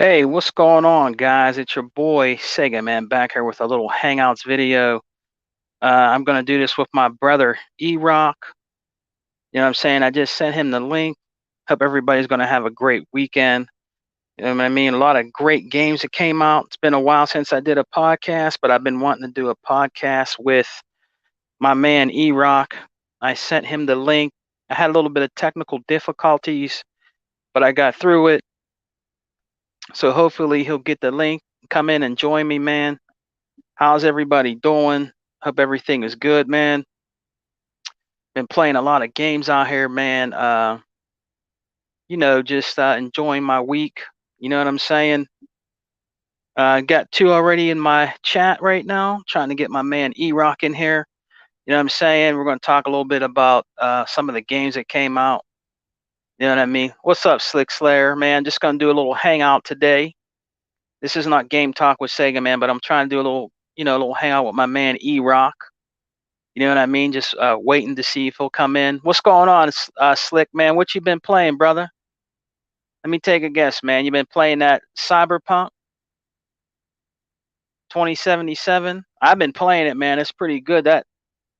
Hey, what's going on, guys? It's your boy Sega, man, back here with a little Hangouts video. I'm gonna do this with my brother E-Rock. You know what I'm saying? I just sent him the link. Hope everybody's gonna have a great weekend. You know what I mean? A lot of great games that came out. It's been a while since I did a podcast, but I've been wanting to do a podcast with my man E-Rock. I sent him the link. I had a little bit of technical difficulties, but I got through it. So hopefully he'll get the link, come in and join me, man. How's everybody doing? Hope everything is good, man. Been playing a lot of games out here, man. Just enjoying my week. You know what I'm saying? Got two already in my chat right now. Trying to get my man E-Rock in here. You know what I'm saying? We're going to talk a little bit about some of the games that came out. You know what I mean? What's up, Slick Slayer, man? Just going to do a little hangout today. This is not Game Talk with Sega, man, but I'm trying to do a little hangout with my man E-Rock. You know what I mean? Just waiting to see if he'll come in. What's going on, Slick, man? What you been playing, brother? Let me take a guess, man. You been playing that Cyberpunk 2077? I've been playing it, man. It's pretty good.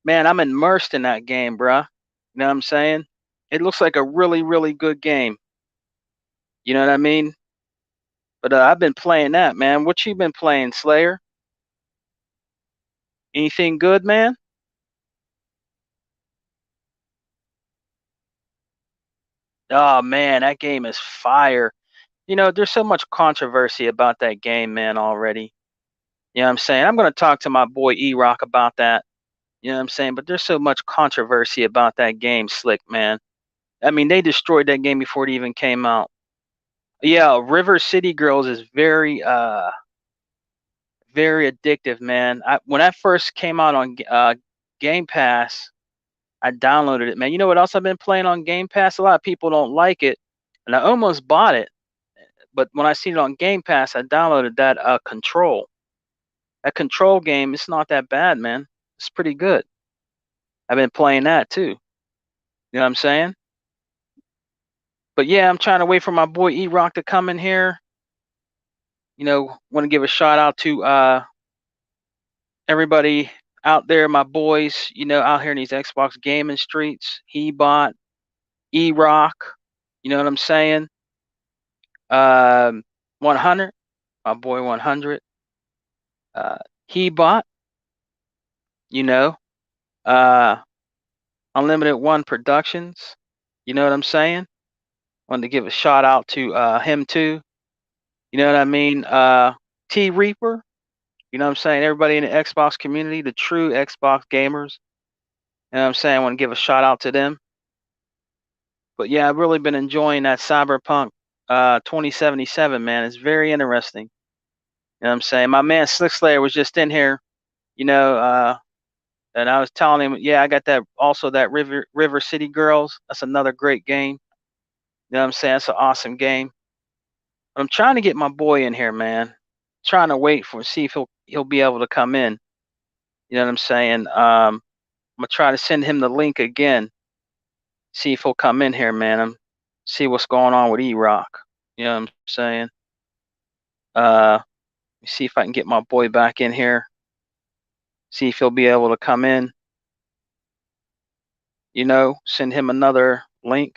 Man, I'm immersed in that game, bruh. You know what I'm saying? It looks like a really, really good game. You know what I mean? But I've been playing that, man. What you been playing, Slayer? Anything good, man? Oh man, that game is fire. There's so much controversy about that game, man, already. You know what I'm saying? I'm going to talk to my boy E-Rock about that. You know what I'm saying? But there's so much controversy about that game, Slick, man. I mean, they destroyed that game before it even came out. Yeah, River City Girls is very addictive, man. When that first came out on Game Pass, I downloaded it, man. You know what else I've been playing on Game Pass? A lot of people don't like it, and I almost bought it. But when I seen it on Game Pass, I downloaded that Control. That Control game, it's not that bad, man. It's pretty good. I've been playing that too. You know what I'm saying? But yeah, I'm trying to wait for my boy E-Rock to come in here. Want to give a shout out to everybody out there, my boys, out here in these Xbox gaming streets. Hebot, E-Rock, you know what I'm saying? 100, my boy 100. Hebot, you know, uh, Unlimited One Productions, you know what I'm saying? Wanted to give a shout out to him too. You know what I mean? T Reaper, you know what I'm saying? Everybody in the Xbox community, the true Xbox gamers. You know what I'm saying? I want to give a shout out to them. But yeah, I've really been enjoying that Cyberpunk 2077, man. It's very interesting. You know what I'm saying? My man Slick Slayer was just in here, you know, and I was telling him, yeah, I got that River City Girls. That's another great game. You know what I'm saying? It's an awesome game. But I'm trying to get my boy in here, man. Trying to wait for see if he'll be able to come in. You know what I'm saying? I'm gonna try to send him the link again. See if he'll come in here, man. See what's going on with E-Rock. You know what I'm saying? Let me see if I can get my boy back in here. See if he'll be able to come in. Send him another link.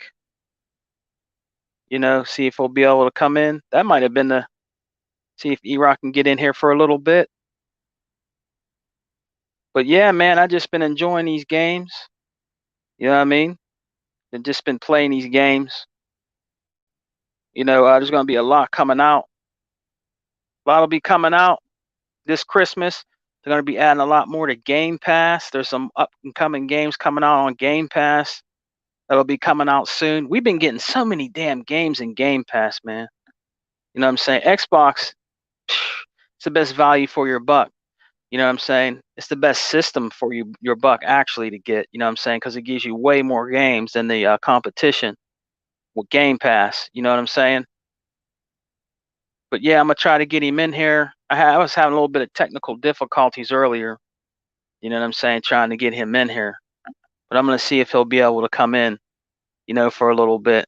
See if he'll be able to come in. That might have been the see if E-Rock can get in here for a little bit. But yeah, man, I just been enjoying these games. You know what I mean? I've just been playing these games. There's gonna be a lot coming out. A lot will be coming out this Christmas. They're gonna be adding a lot more to Game Pass. There's some up and coming games coming out on Game Pass that'll be coming out soon. We've been getting so many damn games in Game Pass, man. You know what I'm saying? Xbox, it's the best value for your buck. You know what I'm saying? It's the best system for your buck actually to get. You know what I'm saying? Because it gives you way more games than the competition with Game Pass. You know what I'm saying? But yeah, I'm gonna try to get him in here. I was having a little bit of technical difficulties earlier. You know what I'm saying? Trying to get him in here. But I'm gonna see if he'll be able to come in. For a little bit.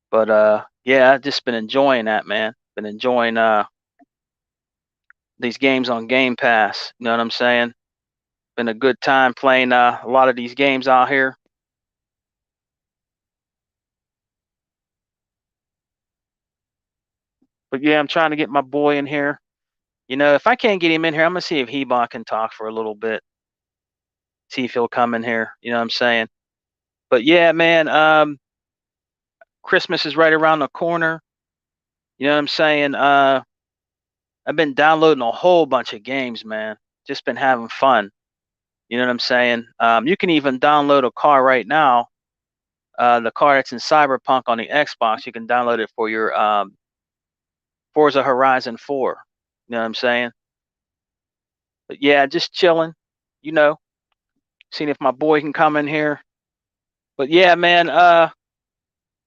But yeah, I've just been enjoying that, man. Been enjoying these games on Game Pass. You know what I'm saying? Been a good time playing a lot of these games out here. But yeah, I'm trying to get my boy in here. You know, if I can't get him in here, I'm gonna see if Hebon can talk for a little bit. See if he'll come in here. You know what I'm saying? But yeah, man, Christmas is right around the corner. You know what I'm saying? I've been downloading a whole bunch of games, man. Just been having fun. You know what I'm saying? You can even download a car right now. The car that's in Cyberpunk on the Xbox, you can download it for your Forza Horizon 4. You know what I'm saying? But yeah, just chilling. You know, seeing if my boy can come in here. But yeah, man,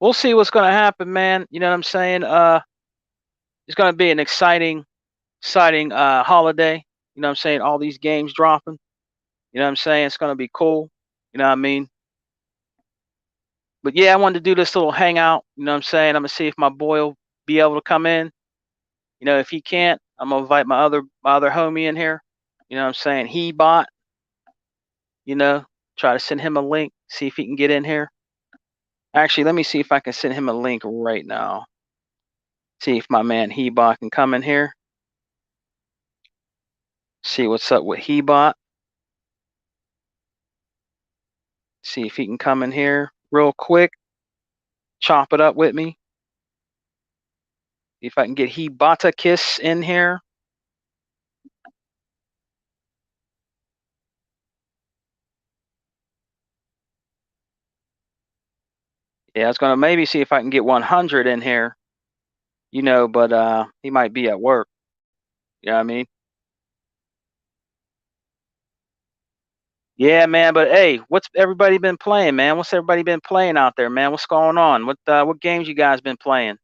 we'll see what's gonna happen, man. You know what I'm saying? It's gonna be an exciting holiday. You know what I'm saying? All these games dropping. You know what I'm saying? It's gonna be cool. You know what I mean? But yeah, I wanted to do this little hangout. You know what I'm saying? I'm gonna see if my boy will be able to come in. You know, if he can't, I'm gonna invite my other homie in here. You know what I'm saying? He bought. You know, try to send him a link. See if he can get in here. Actually, let me see if I can send him a link right now. See if my man Hebot can come in here. See what's up with Hebot. See if he can come in here real quick. Chop it up with me. See if I can get Hebota Kiss in here. Yeah, I was gonna maybe see if I can get 100 in here. You know, but he might be at work. You know what I mean? Yeah, man. But hey, what's everybody been playing, man? What's everybody been playing out there, man? What's going on? What games you guys been playing?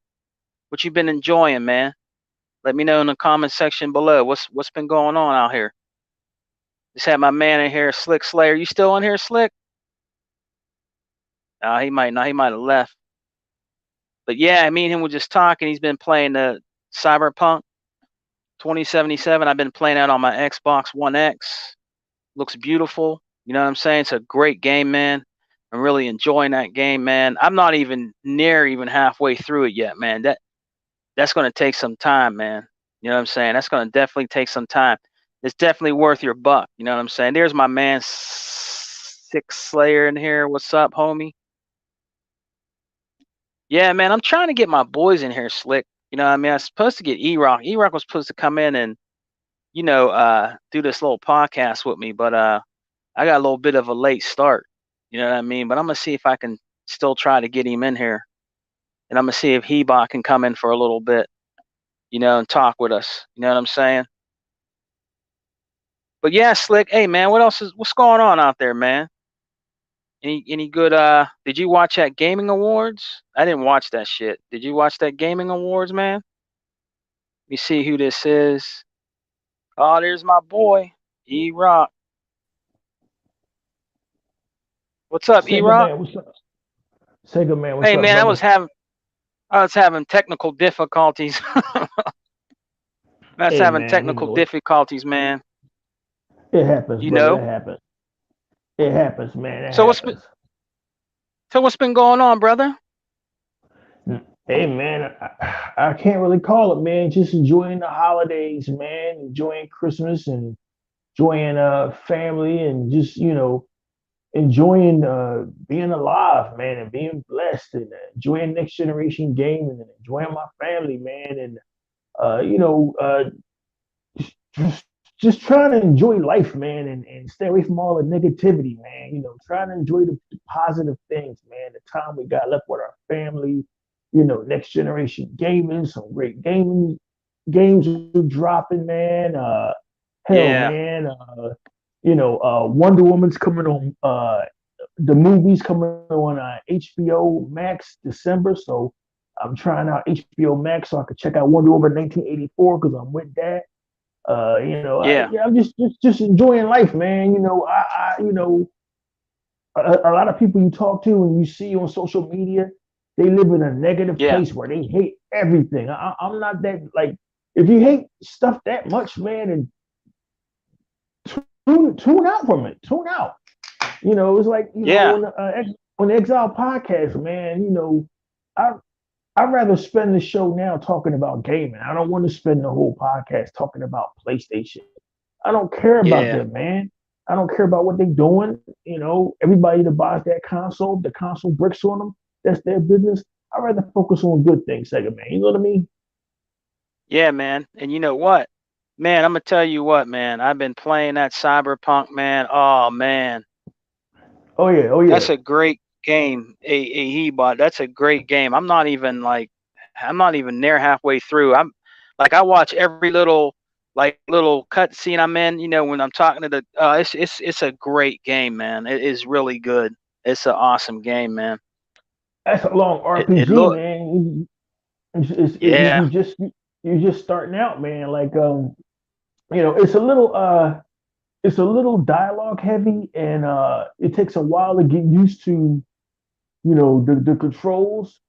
What you been enjoying, man? Let me know in the comment section below. What's been going on out here? Just had my man in here, Slick Slayer. You still in here, Slick? He might not. He might have left. But yeah, me and him were just talking. He's been playing the Cyberpunk 2077. I've been playing that on my Xbox One X. Looks beautiful. You know what I'm saying? It's a great game, man. I'm really enjoying that game, man. I'm not even near even halfway through it yet, man. That's going to take some time, man. You know what I'm saying? That's going to definitely take some time. It's definitely worth your buck. You know what I'm saying? There's my man Six Slayer in here. What's up, homie? Yeah, man. I'm trying to get my boys in here, Slick. You know what I mean? I was supposed to get E-Rock. E-Rock was supposed to come in and, do this little podcast with me, but I got a little bit of a late start. You know what I mean? But I'm gonna see if I can still try to get him in here. And I'm gonna see if Hebot can come in for a little bit, and talk with us. You know what I'm saying? But yeah, Slick, hey man, what's going on out there, man? Any good did you watch that gaming awards? I didn't watch that shit. Did you watch that gaming awards, man? Let me see who this is. Oh, there's my boy, E Rock. What's up, E Sega Rock? man, what's up? Sega man, what's Hey up, man, I brother? was having technical difficulties. I was Hey having man, technical difficulties, man. it happens, You brother. know. It happens. It happens, man. It So what's been happens. so what's been going on, brother? Hey man, I can't really call it, man. Just enjoying the holidays, man. Enjoying Christmas and enjoying family and just enjoying being alive, man, and being blessed and enjoying next generation gaming and enjoying my family, man, and uh, you know uh, just just trying to enjoy life, man, and stay away from all the negativity, man. Trying to enjoy the positive things, man. The time we got left with our family, next generation gaming, some great gaming games are dropping, man. Hell, Yeah, man. Wonder Woman's coming on. The movie's coming on HBO Max December, so I'm trying out HBO Max so I could check out Wonder Woman 1984 because I'm with that. yeah, I'm just enjoying life, man. A lot of people you talk to and you see on social media, They live in a negative Yeah. place where they hate everything. I'm not that like. If you hate stuff that much, man, and tune out from it. Tune out. It's like Yeah. on the Exile podcast, man. I I'd rather spend the show now talking about gaming. I don't want to spend the whole podcast talking about PlayStation. I don't care about Yeah. them, man. I don't care about what they're doing. Everybody that buys that console, the console bricks on them, that's their business. I'd rather focus on good things, Sega, man. You know what I mean? Yeah, man. And you know what? Man, I'm gonna tell you what, man. I've been playing that Cyberpunk, man. Oh man. Oh yeah, oh yeah. That's a great game. He bought. That's a great game. I'm not even near halfway through. I'm like I watch every little cut scene I'm in, when I'm talking to the it's a great game, man. It is really good. It's an awesome game, man. That's a long It RPG, look man. Yeah. You're just starting out, man. Like it's a little dialogue heavy, and it takes a while to get used to the controls.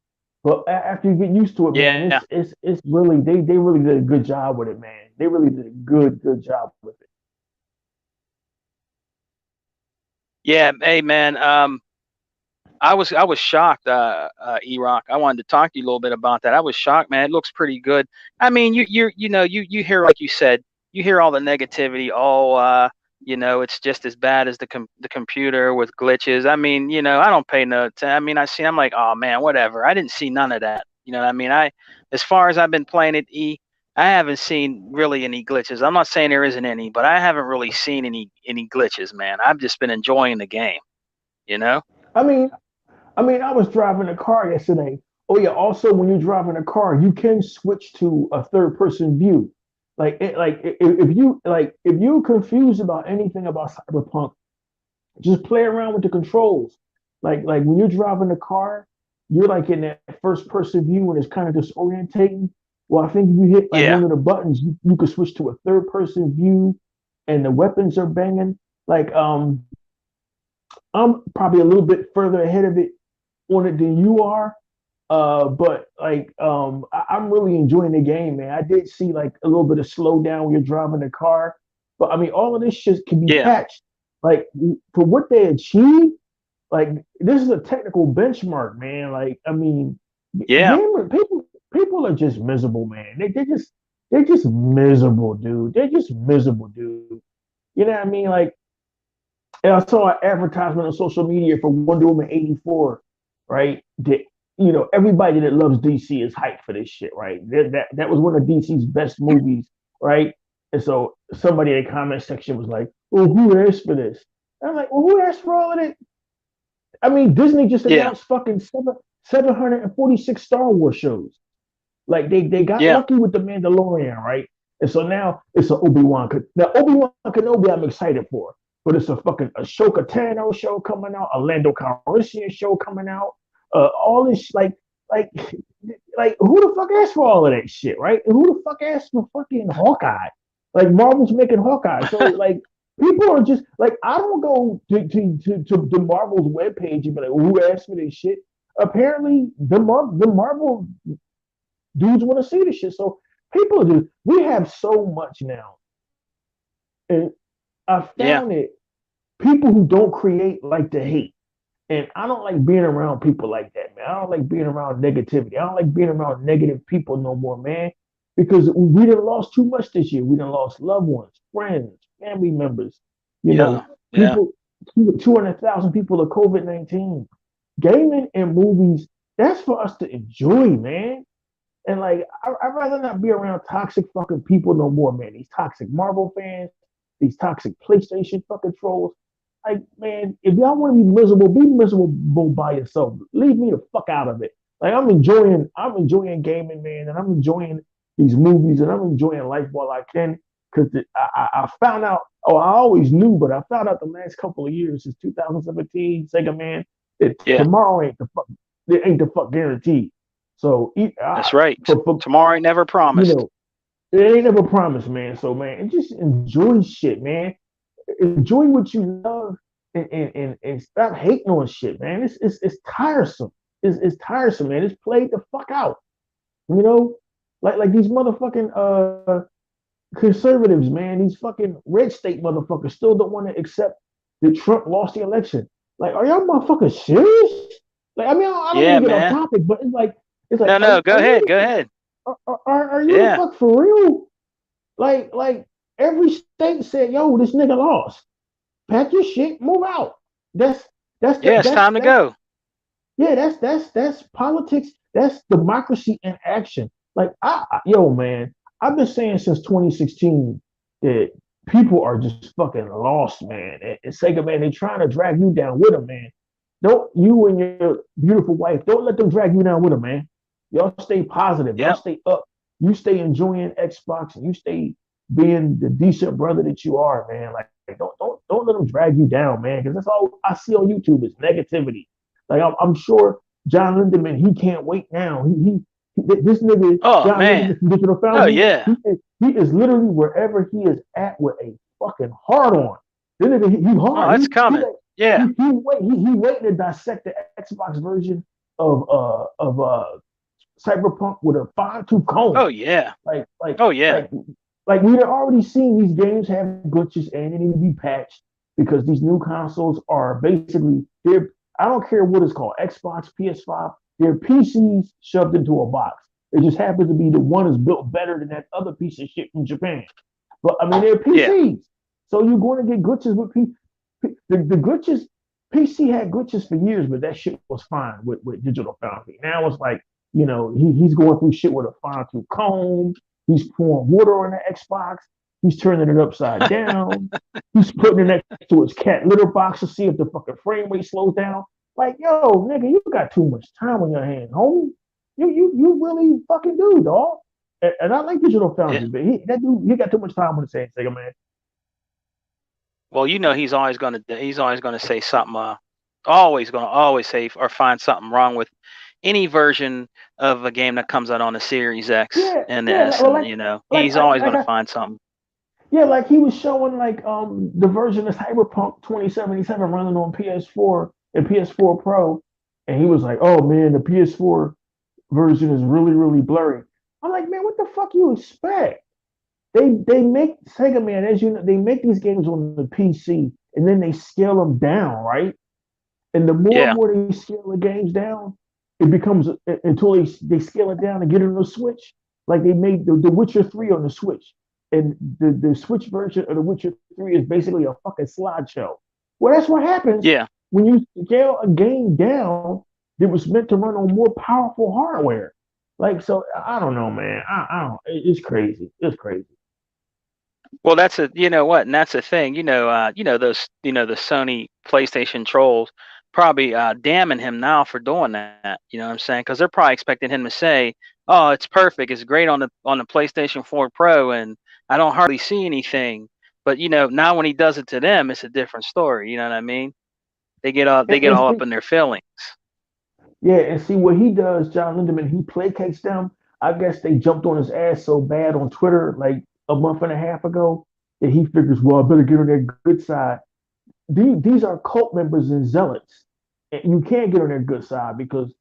But after you get used to it, man, Yeah. it's really they really did a good job with it, man. They really did a good job with it. Yeah, hey man. I was shocked, E-Rock. I wanted to talk to you a little bit about that. I was shocked, man. It looks pretty good. I mean, you hear, like you said, you hear all the negativity. Oh, it's just as bad as the computer with glitches. I mean, I don't pay no. I mean, I'm like, oh man, whatever. I didn't see none of that. You know what I mean? As far as I've been playing it, I haven't seen really any glitches. I'm not saying there isn't any, but I haven't really seen any glitches, man. I've just been enjoying the game. You know? I mean, I was driving a car yesterday. Oh yeah, also when you're driving a car, you can switch to a third person view. If you're confused about anything about Cyberpunk, just play around with the controls. Like when you're driving a car, you're like in that first person view and it's kind of disorientating. Well, I think if you hit like Yeah. one of the buttons, you could switch to a third person view and the weapons are banging. Like I'm probably a little bit further ahead of it on it than you are. But like I'm really enjoying the game, man. I did see like a little bit of slowdown when you're driving the car, but I mean all of this shit can be Yeah. patched. Like for what they achieved, like this is a technical benchmark, man. Like I mean, Yeah. gamer people are just miserable, man. They're just miserable, dude. They're just miserable, dude. You know what I mean? Like and I saw an advertisement on social media for Wonder Woman 84, right? Everybody that loves DC is hyped for this shit, right? That was one of DC's best movies, right? And so somebody in the comment section was like, "Well, who asked for this?" And I'm like, "Well, who asked for all of it?" I mean, Disney just Yeah. announced fucking 746 Star Wars shows. Like they got Yeah. lucky with the Mandalorian, right? And so now it's an Obi-Wan. Now Obi-Wan Kenobi, I'm excited for, but it's a fucking Ashoka Tano show coming out, a Lando Calrissian show coming out. All this like like who the fuck asked for all of that shit, right? And who the fuck asked for fucking Hawkeye? Like Marvel's making Hawkeye, so like people are just like I don't go to the Marvel's webpage and be like, well, who asked for this shit? Apparently, the Marvel dudes want to see this shit. So people do. We have so much now, and I Yeah. found it. People who don't create like to hate, and I don't like being around people like that, man. I don't like being around negativity. I don't like being around negative people no more, man. Because we done lost too much this year. We done lost loved ones, friends, family members. You Yeah. know, Yeah. people. 200,000 people of COVID-19. Gaming and movies. That's for us to enjoy, man. And like, I'd rather not be around toxic fucking people no more, man. These toxic Marvel fans, these toxic PlayStation fucking trolls. Like, man, if y'all want to be miserable by yourself. Leave me the fuck out of it. Like, I'm enjoying gaming, man, and I'm enjoying these movies, and I'm enjoying life while I can. Because I found out, oh, I always knew, but I found out the last couple of years, since 2017, Sega man, that Yeah. tomorrow ain't the fuck guaranteed. So That's right. for Tomorrow ain't never you promised. know, it ain't never promised, man. So man, just enjoy shit, man. Enjoy what you love and stop hating on shit, man. It's tiresome. is tiresome, man. It's played the fuck out. You know, like these motherfucking conservatives, man, these fucking red state motherfuckers still don't want to accept that Trump lost the election. Like, are y'all motherfuckers serious? Like, I mean, I don't mean Yeah, to get off man. topic, but No, no, go are ahead, you go ahead. are you the Yeah, fuck for real? Like every state said, yo, this nigga lost. Pack your shit, move out. That's that's the yeah, it's time to that's go. yeah, that's politics. That's democracy in action. Like yo, man, I've been saying since 2016 that people are just fucking lost, man. And Sega, man, they trying to drag you down with them, man. Don't you and your beautiful wife, don't let them drag you down with them, man. Y'all stay positive. Y'all Yep. stay up. You stay enjoying Xbox and you stay being the decent brother that you are, man. Like don't let them drag you down, man. Because that's all I see on YouTube is negativity. Like I'm sure John Lindemann, he can't wait now. This nigga Oh John man. Lindemann from Digital Oh Foundry, yeah. he is literally wherever he is at with a fucking hard on. This nigga, he Oh, hard. it's coming. Yeah. He waiting to dissect the Xbox version of Cyberpunk with a fine tooth comb. Oh yeah. Like like Oh yeah. like like we've already seen these games have glitches and they need to be patched because these new consoles are basically they're I don't care what it's called, Xbox, PS5, they're PCs shoved into a box. It just happens to be the one is built better than that other piece of shit from Japan. But I mean they're Yeah. PCs. So you're going to get glitches with the glitches. PC had glitches for years, but that shit was fine with Digital Foundry. Now it's like, he's going through shit with a fine tooth comb. He's pouring water on the Xbox. He's turning it upside down. He's putting it next to his cat litter box to see if the fucking frame rate slows down. Like, yo, nigga, you got too much time on your hands, homie. You really fucking do, dog. And I like Digital Yeah. Foundry, but that dude, he got too much time on his hands, nigga, man. Well, he's always gonna say something. Always say or find something wrong with any version of a game that comes out on the Series X Yeah, and the yeah, S, like and like he's like always like gonna I find something. yeah, like he was showing like the version of Cyberpunk 2077 running on PS4 and PS4 Pro, and he was like, "Oh man, the PS4 version is really really blurry." I'm like, "Man, what the fuck you expect?" They make Sega, man, as you know, they make these games on the PC and then they scale them down, right? And the more and Yeah. more they scale the games down, it becomes until they scale it down and get it on the Switch. Like they made the Witcher 3 on the Switch. And the Switch version of the Witcher 3 is basically a fucking slideshow. Well, that's what happens Yeah. when you scale a game down that was meant to run on more powerful hardware. Like, so I don't know, man. I don't, it's crazy. It's crazy. Well, that's a you know what, and that's the thing. Those the Sony PlayStation trolls probably damning him now for doing that. You know what I'm saying? Because they're probably expecting him to say, "Oh, it's perfect. It's great on the PlayStation 4 Pro, and I don't hardly see anything." But now when he does it to them, it's a different story. You know what I mean? They get And all see, up in their feelings. yeah, and see what he does, John Lindemann, he placates them. I guess they jumped on his ass so bad on Twitter like a month and a half ago that he figures, well, I better get on their good side. These are cult members and zealots. And you can't get on their good side because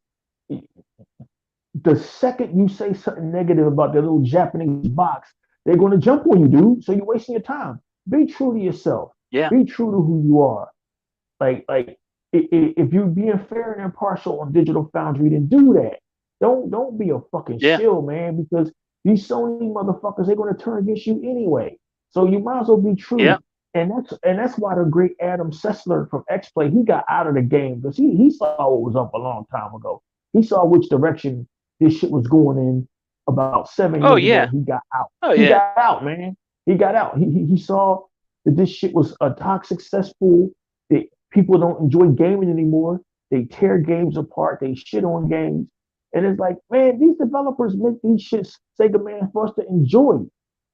the second you say something negative about their little Japanese box, they're going to jump on you, dude. So you're wasting your time. Be true to yourself. Yeah. Be true to who you are. Like if you're being fair and impartial on Digital Foundry, then do that. Don't be a fucking Yeah. shill, man, because these Sony motherfuckers they're gonna turn against you anyway. So you might as well be Yeah. true. And that's why the great Adam Sessler from X Play he got out of the game because he saw what was up a long time ago. He saw which direction this shit was going in about seven Oh years ago, yeah. and he got out. Oh He yeah. got out, man. He got out. He saw that this shit was a toxic cesspool. That people don't enjoy gaming anymore. They tear games apart. They shit on games. And it's like, man, these developers make these shits, Sega man, for us to enjoy.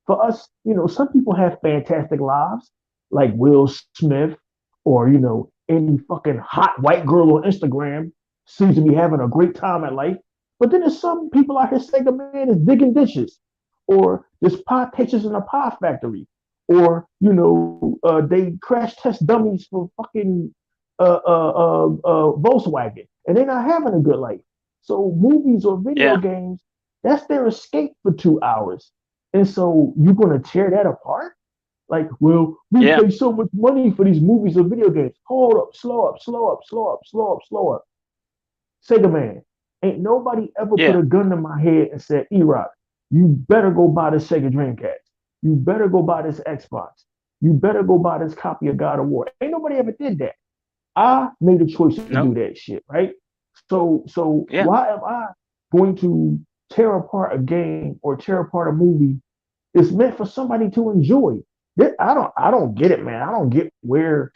For us, some people have fantastic lives, like Will Smith, or any fucking hot white girl on Instagram seems to be having a great time at life. But then there's some people out here, Sega man, is digging dishes, or there's pie pitchers in a pie factory, or they crash test dummies for fucking Volkswagen, and they're not having a good life. So movies or video Yeah. games, that's their escape for 2 hours. And so you're gonna tear that apart? Like, well, we Yeah. pay so much money for these movies or video games. Hold up, slow up, slow up, slow up, slow up, slow up. Sega man, ain't nobody ever put Yeah. a gun to my head and said, E-Rock, you better go buy this Sega Dreamcast. You better go buy this Xbox. You better go buy this copy of God of War. Ain't nobody ever did that. I made a choice to Nope. do that shit, right? So Yeah. why am I going to tear apart a game or tear apart a movie? It's meant for somebody to enjoy. I don't get it, man. I don't get where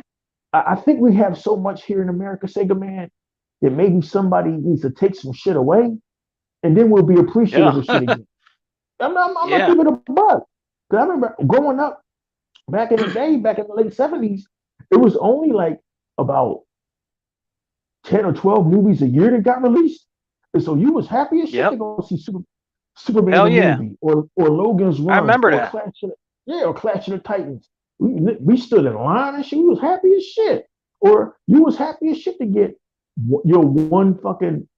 I think we have so much here in America, Sega man, that maybe somebody needs to take some shit away, and then we'll be Yeah. appreciative of shit again. I'm gonna Yeah. keep it a buck. Cause I remember growing up back in the day, back in the late '70s, it was only like about 10 or 12 movies a year that got released, and so you was happy as shit Yep. to go see Superman Hell the yeah. movie, or Logan's I Run, remember or that. Clash of the Titans. We stood in line and shit. We was happy as shit. Or you was happy as shit to get your one fucking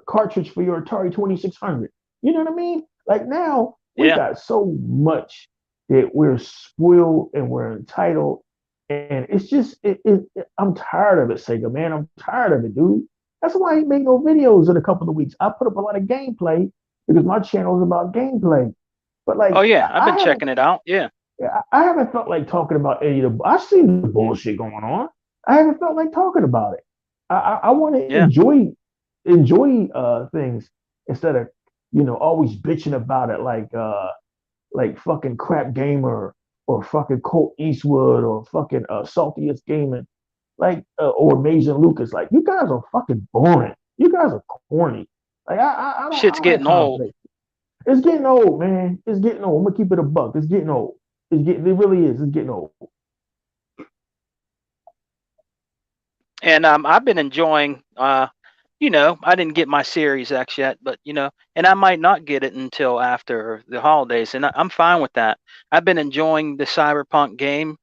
cartridge for your Atari 2600. You know what I mean? Like now we Yeah. got so much that we're spoiled and we're entitled, and it's just I'm tired of it, Sega man. I'm tired of it, dude. That's why I ain't made no videos in a couple of weeks. I put up a lot of gameplay because my channel is about gameplay. But Oh like yeah. I've I been haven't checking it out. Yeah. I haven't felt like talking about any of the. I seen the bullshit going on. I haven't felt like talking about it. I want to Yeah. enjoy things instead of always bitching about it like fucking crap gamer or fucking Colt Eastwood or fucking saltiest gaming or Mason Lucas. Like you guys are fucking boring. You guys are corny. Like I Shit's don't have getting time for old. that. It's getting old, man. It's getting old. I'm gonna keep it a buck. It's getting old. It really is. It's getting old. And I've been enjoying I didn't get my Series X yet, but and I might not get it until after the holidays, and I'm fine with that. I've been enjoying the Cyberpunk game.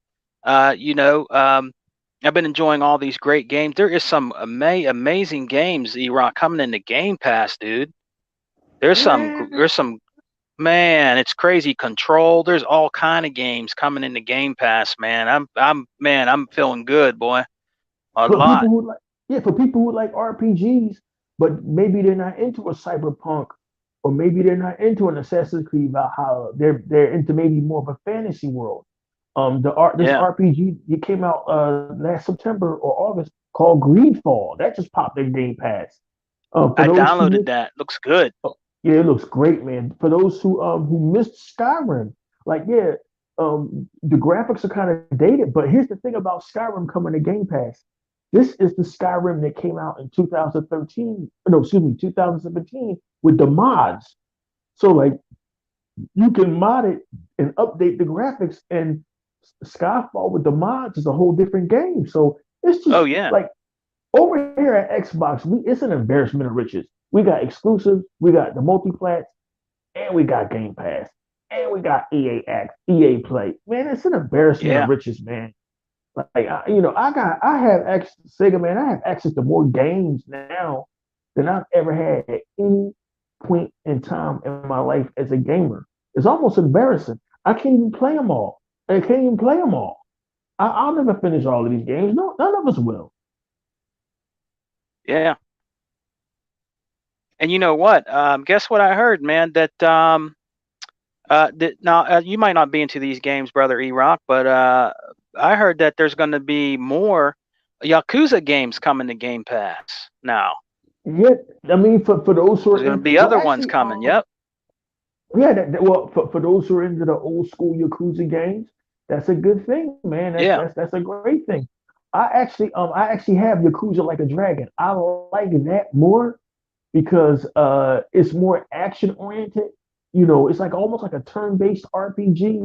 Uh, you know, um, I've been enjoying all these great games. There is some amazing games, E-Rock, coming into Game Pass, dude. Man, There's some man, it's crazy. Control. There's all kind of games coming into Game Pass, man. I'm feeling good, boy. A for lot. people who like for people who like RPGs, but maybe they're not into a cyberpunk, or maybe they're not into an Assassin's Creed Valhalla. They're into maybe more of a fantasy world. This Yeah, RPG it came out last September or August called Greedfall. That just popped in Game Pass. For I those who downloaded missed, that. Looks good. oh, yeah, it looks great, man. For those who missed Skyrim, like the graphics are kind of dated, but here's the thing about Skyrim coming to Game Pass. This is the Skyrim that came out in 2013, no, excuse me, 2017 with the mods. So like you can mod it and update the graphics, and Skyfall with the mods is a whole different game. So it's Oh just yeah, like over here at Xbox, it's an embarrassment of riches. We got exclusives, we got the multiplats, and we got Game Pass, and we got EA Play. Man, it's an embarrassment of yeah, riches, man. I have access to Sega, man. I have access to more games now than I've ever had at any point in time in my life as a gamer. It's almost embarrassing. I can't even play them all. I can't even play them all. I'll never finish all of these games. No, none of us will. yeah. And you know what? Guess what I heard, man? Now you might not be into these games, brother E-Rock, but I heard that there's going to be more Yakuza games coming to Game Pass now. Yet, I mean, for those who There's are going to in, be well, other ones actually, coming. Yep. yeah, well, for those who are into the old school Yakuza games, that's a good thing, man. Yeah. That's a great thing. I actually have Yakuza Like a Dragon. I like that more because it's more action oriented. It's like almost like a turn-based RPG,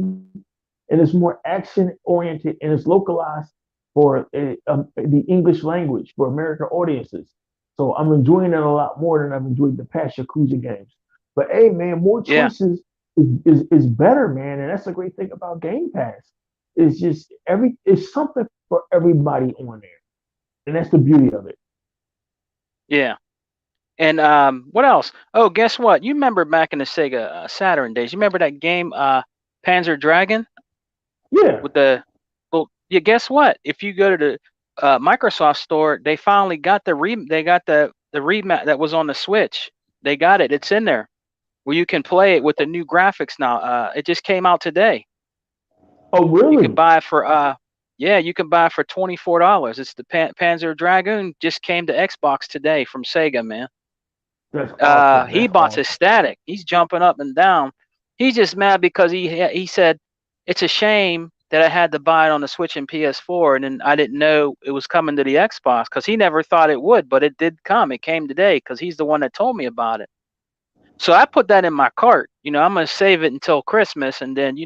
and it's more action oriented and it's localized for the English language for American audiences. So I'm enjoying it a lot more than I've enjoyed the past Yakuza games. But hey, man, more Yeah. choices is better, man, and that's the great thing about Game Pass. It's just it's something for everybody on there, and that's the beauty of it. Yeah. And what else? Oh, guess what? You remember back in the Sega Saturn days? You remember that game, Panzer Dragon Yeah. with the? Well, yeah. Guess what? If you go to the Microsoft store, they finally got they got the remap that was on the Switch. They got it. It's in there where you can play it with the new graphics now. It just came out today. Oh, You can really? buy it for yeah, you can buy it for $24. It's the Panzer Dragoon. Just came to Xbox today from Sega, man. That's awesome. He That's bought awesome. ecstatic. He's jumping up and down. He's just mad because he said it's a shame that I had to buy it on the Switch and PS4, and then I didn't know it was coming to the Xbox because he never thought it would, but it did come. It came today because he's the one that told me about it. So I put that in my cart. I'm gonna save it until Christmas, and then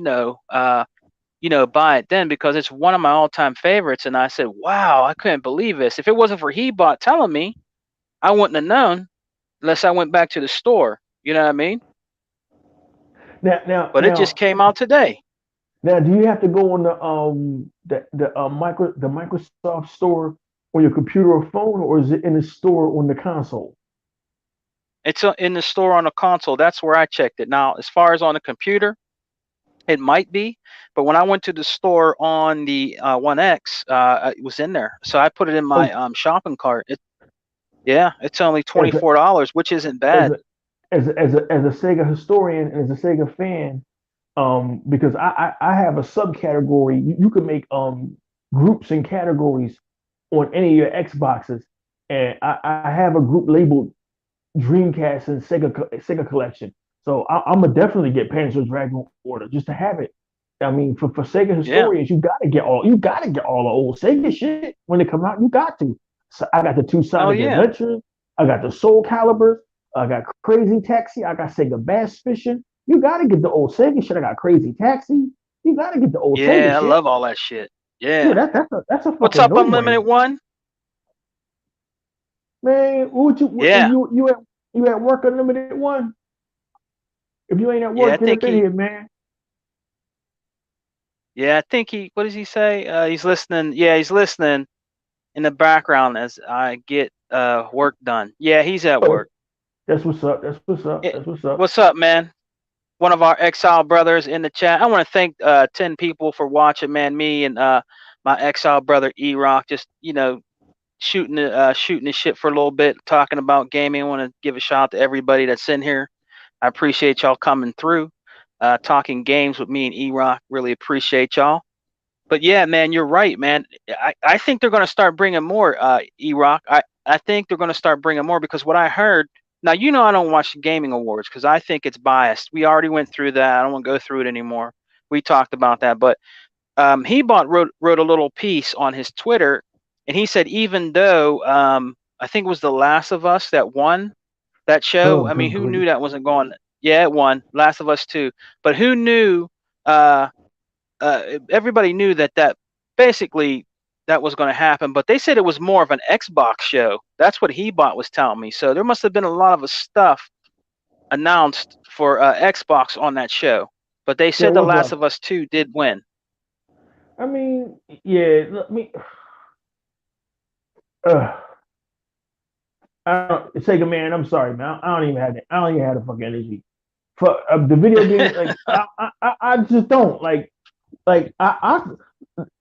buy it then because it's one of my all-time favorites. And I said, wow, I couldn't believe this. If it wasn't for Hebot telling me, I wouldn't have known unless I went back to the store. You know what I mean? Now, now, But it just now, came out today. now, do you have to go on the Microsoft store on your computer or phone, or is it in the store on the console? It's in the store on the console. That's where I checked it. Now, as far as on the computer, it might be, but when I went to the store on the One X, it was in there. So I put it in my Oh, shopping cart. Yeah, it's only as a $24, which isn't as bad. a as a Sega historian and as a Sega fan, because I have a subcategory. You can make groups and categories on any of your Xboxes, and I have a group labeled Dreamcast and Sega collection. So I'm gonna definitely get Panzer Dragon Order just to have it. I mean, for Sega Yeah. historians, you gotta get all the old Sega shit when they come out. You got to. So I got the two Oh Sonic yeah. Adventures. I got the Soul Calibur. I got Crazy Taxi. I got Sega Bass Fishing. You gotta get the old Sega shit. I got Crazy Taxi. You gotta get the old Sega Yeah, I shit. love all that shit. Yeah, Yeah. that's a What's fucking up, no brainer, Unlimited One? man. Yeah. You at work unlimited one? If you ain't at Yeah, I work, get think up in he here, man. yeah, I think he what does he say? He's listening. Yeah, he's listening in the background as I get work done. Yeah, he's at Oh, work. that's what's up. That's what's up. Eh, That's what's up. what's up, man? One of our exile brothers in the chat. I want to thank 10 people for watching, man. Me and my exile brother E Rock just, shooting the shit for a little bit, talking about gaming. I want to give a shout out to everybody that's in here. I appreciate y'all coming through, talking games with me and E Rock. Really appreciate y'all. But yeah, man, you're right, man. I think they're going to start bringing more, E Rock. I think they're going to start bringing more because what I heard. Now, I don't watch the gaming awards because I think it's biased. We already went through that. I don't want to go through it anymore. We talked about that. But wrote a little piece on his Twitter, and he said even though I think it was The Last of Us that won that show. Oh, I mean, good who grief. knew that wasn't going? Yeah, it won. Last of Us 2. But who knew? Uh, Everybody knew that basically that was going to happen. But they said it was more of an Xbox show. That's what Hebot was telling me. So there must have been a lot of stuff announced for Xbox on that show. But they There said The was Last a. of Us 2 did win. I mean, yeah. Let me. Uh, Sega man, I'm sorry, man. I don't even have that. I don't even have the fucking energy for the video game. Like I just don't I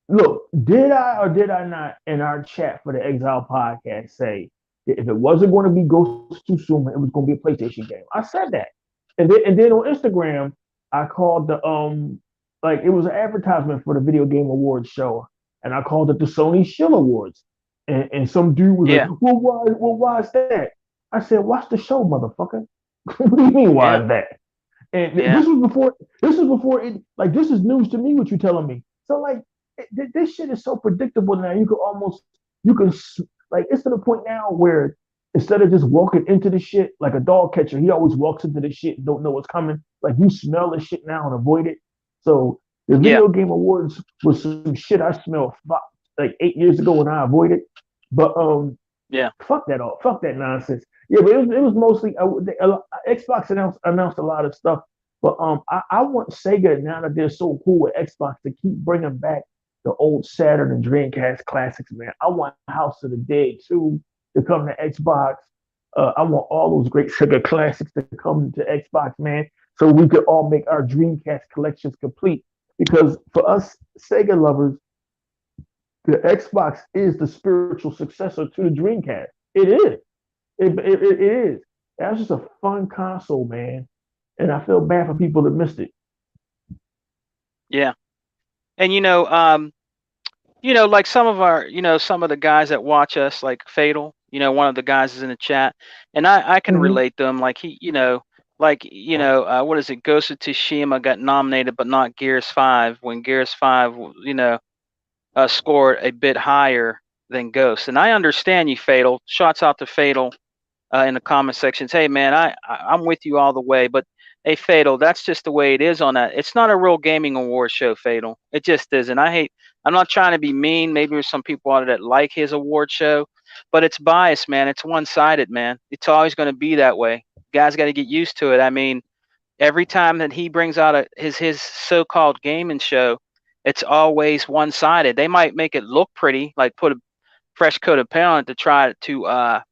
look. Did I or did I not in our chat for the Exile podcast say that if it wasn't going to be Ghost of Tsushima, it was going to be a PlayStation game? I said that, and then on Instagram, I called the like it was an advertisement for the Video Game Awards show, and I called it the Sony Shill Awards. And some dude was like, Yeah, why is that? I said, watch the show, motherfucker. What do you mean, why yeah, is that? And yeah, this was before it, like, this is news to me, what you're telling me. So, like, this shit is so predictable now. You can, like, it's to the point now where instead of just walking into the shit like a dog catcher, he always walks into the shit and don't know what's coming. Like, you smell the shit now and avoid it. So, the yeah, Video Game Awards was some shit I smelled like 8 years ago when I avoided. But yeah, fuck that all, fuck that nonsense. Yeah, but it was mostly Xbox announced a lot of stuff, but I want Sega now that they're so cool with Xbox to keep bringing back the old Saturn and Dreamcast classics, man. I want House of the Dead 2. to come to Xbox. I want all those great Sega classics to come to Xbox, man, so we could all make our Dreamcast collections complete. Because for us Sega lovers, the Xbox is the spiritual successor to the Dreamcast. It is. It is. That's just a fun console, man. And I feel bad for people that missed it. Yeah. And like some of our, some of the guys that watch us, like Fatal, one of the guys is in the chat, and I can Mm-hmm. relate to him. Like what is it? Ghost of Tsushima got nominated, but not Gears 5, when Gears 5, scored a bit higher than Ghost. And I understand you, Fatal. Shouts out to Fatal in the comment sections. Hey, man, I'm with you all the way. But hey, Fatal, that's just the way it is on that. It's not a real gaming award show, Fatal. It just isn't. I'm not trying to be mean. Maybe there's some people out there that like his award show, but it's biased, man. It's one-sided, man. It's always going to be that way. Guys got to get used to it. I mean, every time that he brings out his so-called gaming show, it's always one-sided. They might make it look pretty, like put a fresh coat of paint on it to try to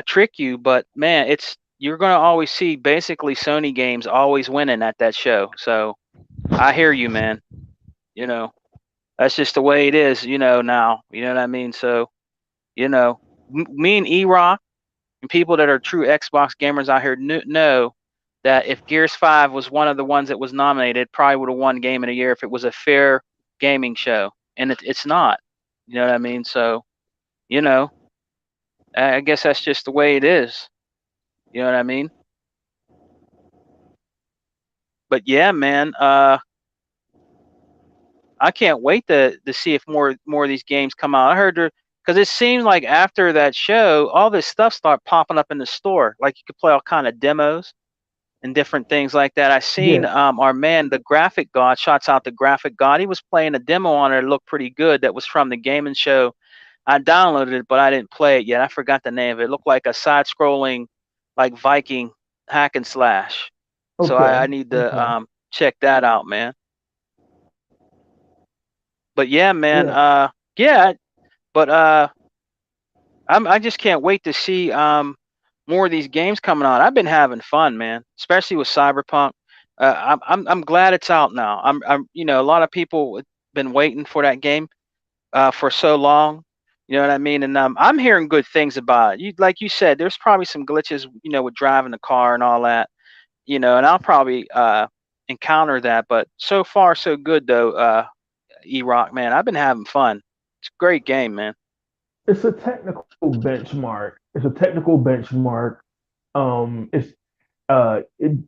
trick you, but man, you're gonna always see basically Sony games always winning at that show. So I hear you, man. You know, that's just the way it is. Now. You know what I mean? So me and E-Rock and people that are true Xbox gamers out here know that if Gears 5 was one of the ones that was nominated, probably would have won Game of the Year if it was a fair gaming show, and it's not. You know what I mean? So you know, I guess that's just the way it is. You know what I mean? But yeah, man, I can't wait to see if more of these games come out. I heard because it seemed like after that show, all this stuff started popping up in the store. Like you could play all kind of demos and different things like that. I seen Yeah. our man, the graphic god, shots out the graphic god. He was playing a demo on it. It looked pretty good. That was from the gaming show. I downloaded it, but I didn't play it yet. I forgot the name of it. It looked like a side-scrolling, like Viking hack and slash. So I Okay. need to Okay. check that out, man. But yeah, man. Yeah. Yeah, but I just can't wait to see more of these games coming out. I've been having fun, man, especially with Cyberpunk. I'm glad it's out now. A lot of people have been waiting for that game for so long. You know what I mean? And I'm hearing good things about it. Like you said, there's probably some glitches, with driving the car and all that. And I'll probably encounter that. But so far, so good though. E-Rock, man, I've been having fun. It's a great game, man. It's a technical benchmark. It's a technical benchmark. It's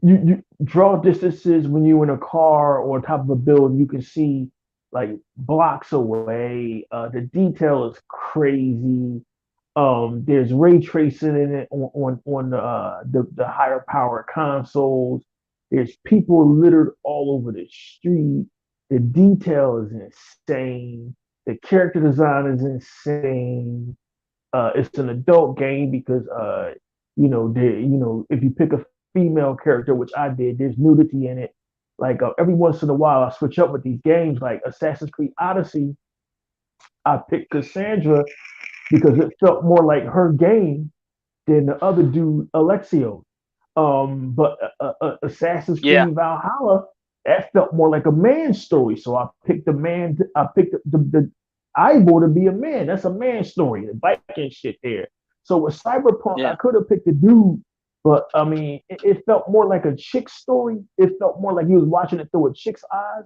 you draw distances when you're in a car or on top of a building. You can see like blocks away. The detail is crazy. There's ray tracing in it on the higher power consoles. There's people littered all over the street. The detail is insane. The character design is insane. It's an adult game because if you pick a female character, which I did, there's nudity in it. Like every once in a while, I switch up with these games, like Assassin's Creed Odyssey. I picked Cassandra because it felt more like her game than the other dude, Alexio. But Assassin's Yeah, Creed Valhalla, that felt more like a man story. So I picked the man. I picked the Ivor to be a man. That's a man story. The Viking shit there. So with Cyberpunk, I yeah, could have picked a dude, but I mean, it felt more like a chick story. It felt more like he was watching it through a chick's eyes.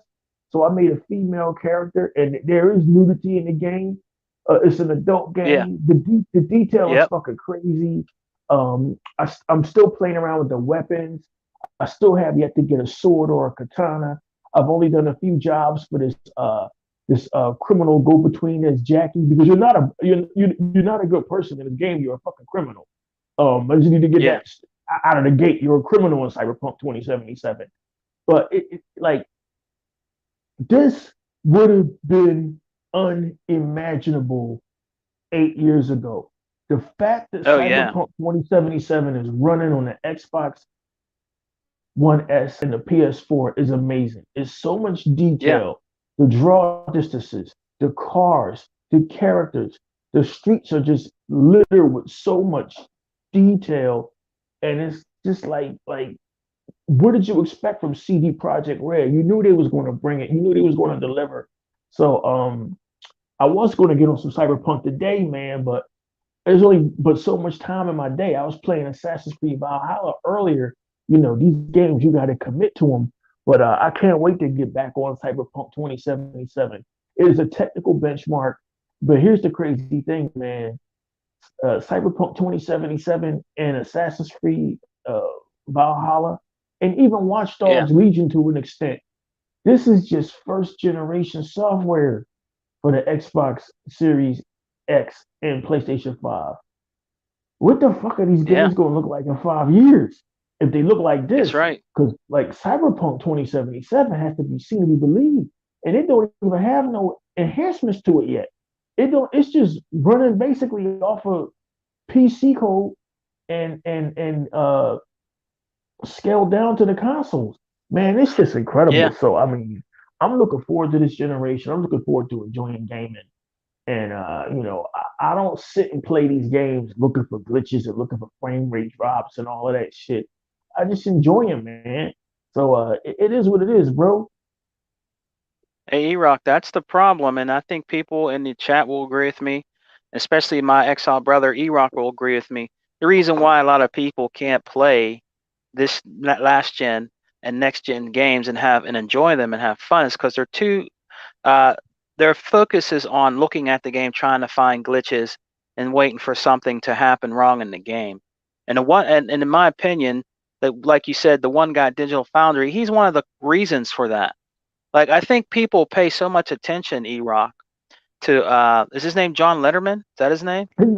So I made a female character, and there is nudity in the game. It's an adult yeah, game. The detail is yep, fucking crazy. I'm still playing around with the weapons. I still have yet to get a sword or a katana. I've only done a few jobs for this criminal go between as Jackie because you're not a good person in this game. You're a fucking criminal. I just need to get yeah, that out of the gate. You're a criminal in Cyberpunk 2077. But like this would have been unimaginable 8 years ago. The fact that oh yeah, Cyberpunk 2077 is running on the Xbox One S and the PS4 is amazing. It's so much yeah, detail. The draw distances, the cars, the characters. The streets are just littered with so much detail, and it's just like what did you expect from CD Project Red? You knew they was going to bring it. You knew they was going to deliver. So I was going to get on some Cyberpunk today, man, but there's only but so much time in my day. I was playing Assassin's Creed Valhalla earlier. You know, these games you got to commit to them. But I can't wait to get back on Cyberpunk 2077. It is a technical benchmark, but here's the crazy thing, man. Cyberpunk 2077 and Assassin's Creed Valhalla, and even Watch Yeah. Dogs Legion to an extent. This is just first generation software for the Xbox Series X and PlayStation 5. What the fuck are these Yeah. games going to look like in 5 years if they look like That's this? right. Because like Cyberpunk 2077 has to be seen to be believed, and it don't even have no enhancements to it yet. It don't. It's just running basically off of PC code and scaled down to the consoles. Man, it's just incredible. Yeah. So I mean, I'm looking forward to this generation. I'm looking forward to enjoying gaming. And I don't sit and play these games looking for glitches and looking for frame rate drops and all of that shit. I just enjoy them, man. So it is what it is, bro. Hey, E-Rock, that's the problem, and I think people in the chat will agree with me, especially my exile brother E-Rock will agree with me. The reason why a lot of people can't play this last gen and next gen games and enjoy them and have fun is because they're too uh, their focus is on looking at the game, trying to find glitches and waiting for something to happen wrong in the game. And in my opinion, like you said, the one guy, Digital Foundry, he's one of the reasons for that. Like I think people pay so much attention, E-Rock, to is his name John Letterman? Is that his name? His,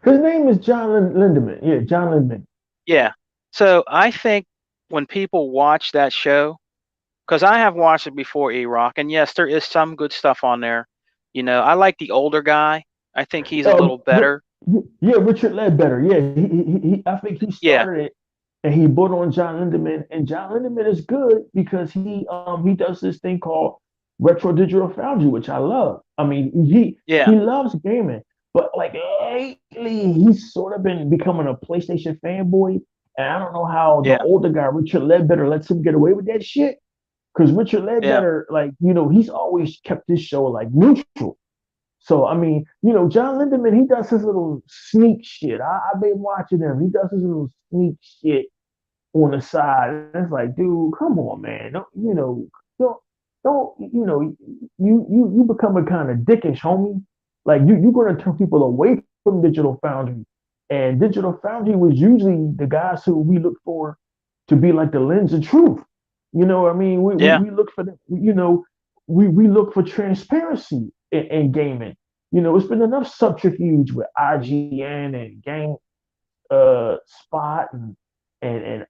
his name is John Lindemann. Yeah, John Lindemann. Yeah. So I think when people watch that show, because I have watched it before, E-Rock, and yes, there is some good stuff on there. I like the older guy. I think he's a little better. Yeah, Richard Ledbetter. Yeah, I think he Yeah, started it, and he brought on John Lindemann. And John Lindemann is good because he does this thing called Retro Digital Foundry, which I love. I mean, yeah, he loves gaming, but like lately, he's sort of been becoming a PlayStation fanboy. And I don't know how the yeah, older guy, Richard Ledbetter, lets him get away with that shit. Because Richard yeah, Ledbetter, like, he's always kept his show like neutral. So I mean, John Lindemann, he does his little sneak shit. I've been watching him. He does his little sneak shit on the side. And it's like, dude, come on, man. Don't don't you become a kind of dickish, homie. Like you're gonna turn people away from Digital Foundry. And Digital Foundry was usually the guys who we look for to be like the lens of truth. You know what I mean? We we, yeah, we look for we look for transparency in gaming. It's been enough subterfuge with IGN and Game Spot and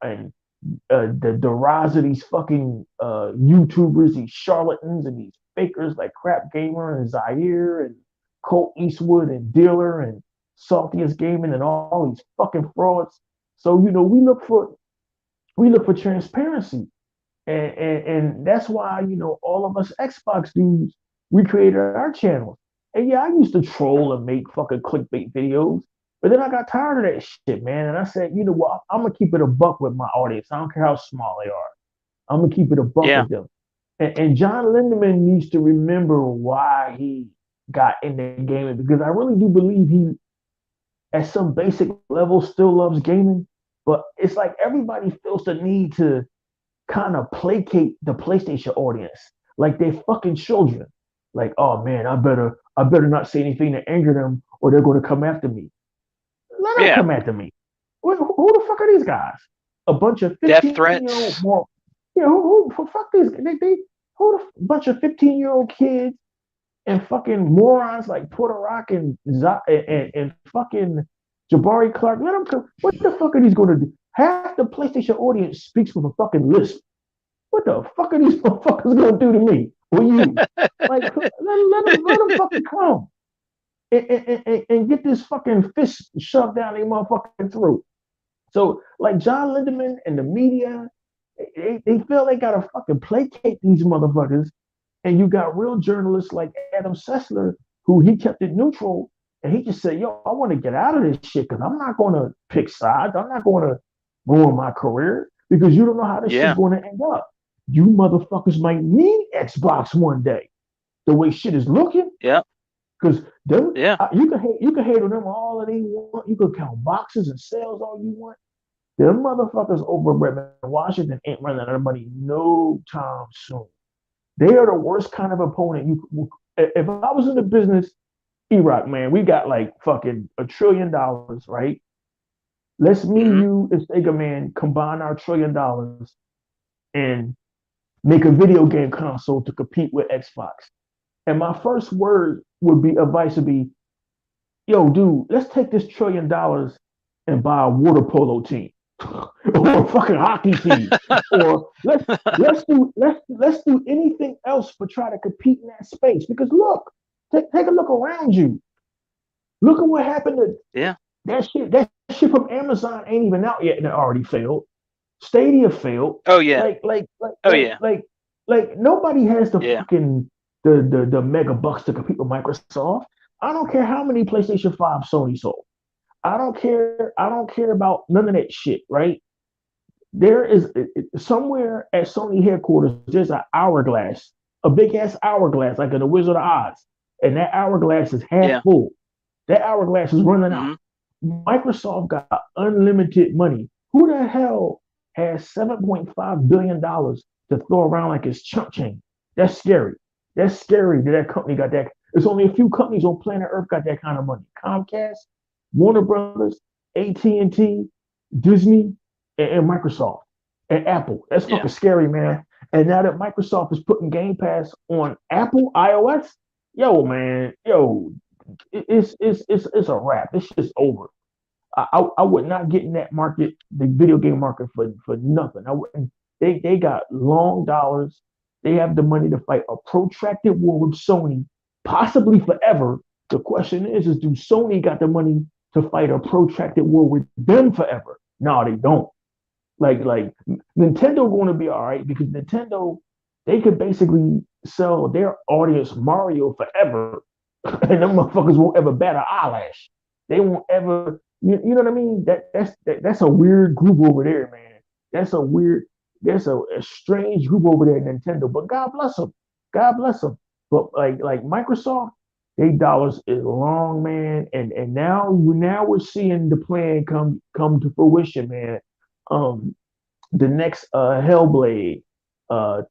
the rise of these fucking YouTubers, these charlatans and these fakers like Crap Gamer and Zaire and Colt Eastwood and Dealer and Saltiest Gaming and all these fucking frauds. So we look for transparency. And that's why, all of us Xbox dudes, we created our channels. And yeah, I used to troll and make fucking clickbait videos, but then I got tired of that shit, man. And I said, you know what? I'm gonna keep it a buck with my audience. I don't care how small they are. I'm gonna keep it a buck yeah, with them. And John Lindemann needs to remember why he got into gaming because I really do believe he, at some basic level, still loves gaming. But it's like everybody feels the need to kind of placate the PlayStation audience like they're fucking children. Like, oh man, I better not say anything to anger them or they're going to come after me. Let them yeah. come after me. Who the fuck are these guys? A bunch of Death 15-year-old threats. more. Yeah, who fuck these? They who the bunch of 15-year-old kids and fucking morons like Porter Rock and fucking Jabari Clark. Let them come. What the fuck are these going to do? Half the PlayStation audience speaks with a fucking lisp. What the fuck are these motherfuckers gonna do to me or you? Like, let them fucking come and get this fucking fist shoved down their motherfucking throat. So, like John Lindemann and the media, they feel they gotta fucking placate these motherfuckers. And you got real journalists like Adam Sessler, who he kept it neutral. And he just said, "Yo, I want to get out of this shit because I'm not going to pick sides. I'm not going to ruin my career because you don't know how this shit's Yeah. going to end up. You motherfuckers might need Xbox one day. The way shit is looking, Yeah. because them Yeah. you can hate on them all that they want. You can count boxes and sales all you want. Them motherfuckers over in Washington ain't running out of money no time soon. They are the worst kind of opponent. You, if I was in the business, E-Rock, man, we got like fucking $1 trillion, right? Let's me, Hmm. you, and Sega Man combine our $1 trillion and make a video game console to compete with Xbox. And my first word would be advice would be, yo, dude, let's take this $1 trillion and buy a water polo team or a fucking hockey team, or let's do anything else but try to compete in that space. Because look, take a look around you. Look at what happened to Yeah. that shit. That shit from Amazon ain't even out yet, and it already failed. Stadia failed. Oh yeah. Like like like Oh like yeah. like like nobody has the Yeah. fucking the mega bucks to compete with Microsoft. I don't care how many PlayStation 5 Sony sold. I don't care. I don't care about none of that shit, right? There is somewhere at Sony headquarters, there's an hourglass, a big ass hourglass, like in the Wizard of Oz. And that hourglass is half Yeah. full. That hourglass is running out. Hmm. Microsoft got unlimited money. Who the hell has $7.5 billion to throw around like it's chump change? That's scary. That's scary that that company got that. There's only a few companies on planet Earth got that kind of money. Comcast, Warner Brothers, AT&T, Disney, and Microsoft and Apple. That's Yeah. fucking scary, man. And now that Microsoft is putting Game Pass on Apple iOS, yo, man, yo, it's a wrap. It's just over. I would not get in that market, the video game market for nothing. I wouldn't. They got long dollars. They have the money to fight a protracted war with Sony, possibly forever. The question is do Sony got the money to fight a protracted war with them forever? No, they don't. Like Nintendo going to be all right because Nintendo they could basically sell their audience Mario forever, and them motherfuckers won't ever bat an eyelash. They won't ever. You know what I mean? That's a weird group over there, man. That's a weird. There's a strange group over there at Nintendo. But God bless them. God bless them. But like Microsoft, they dollars is long, man. And now we're seeing the plan come to fruition, man. Um, the next Hellblade,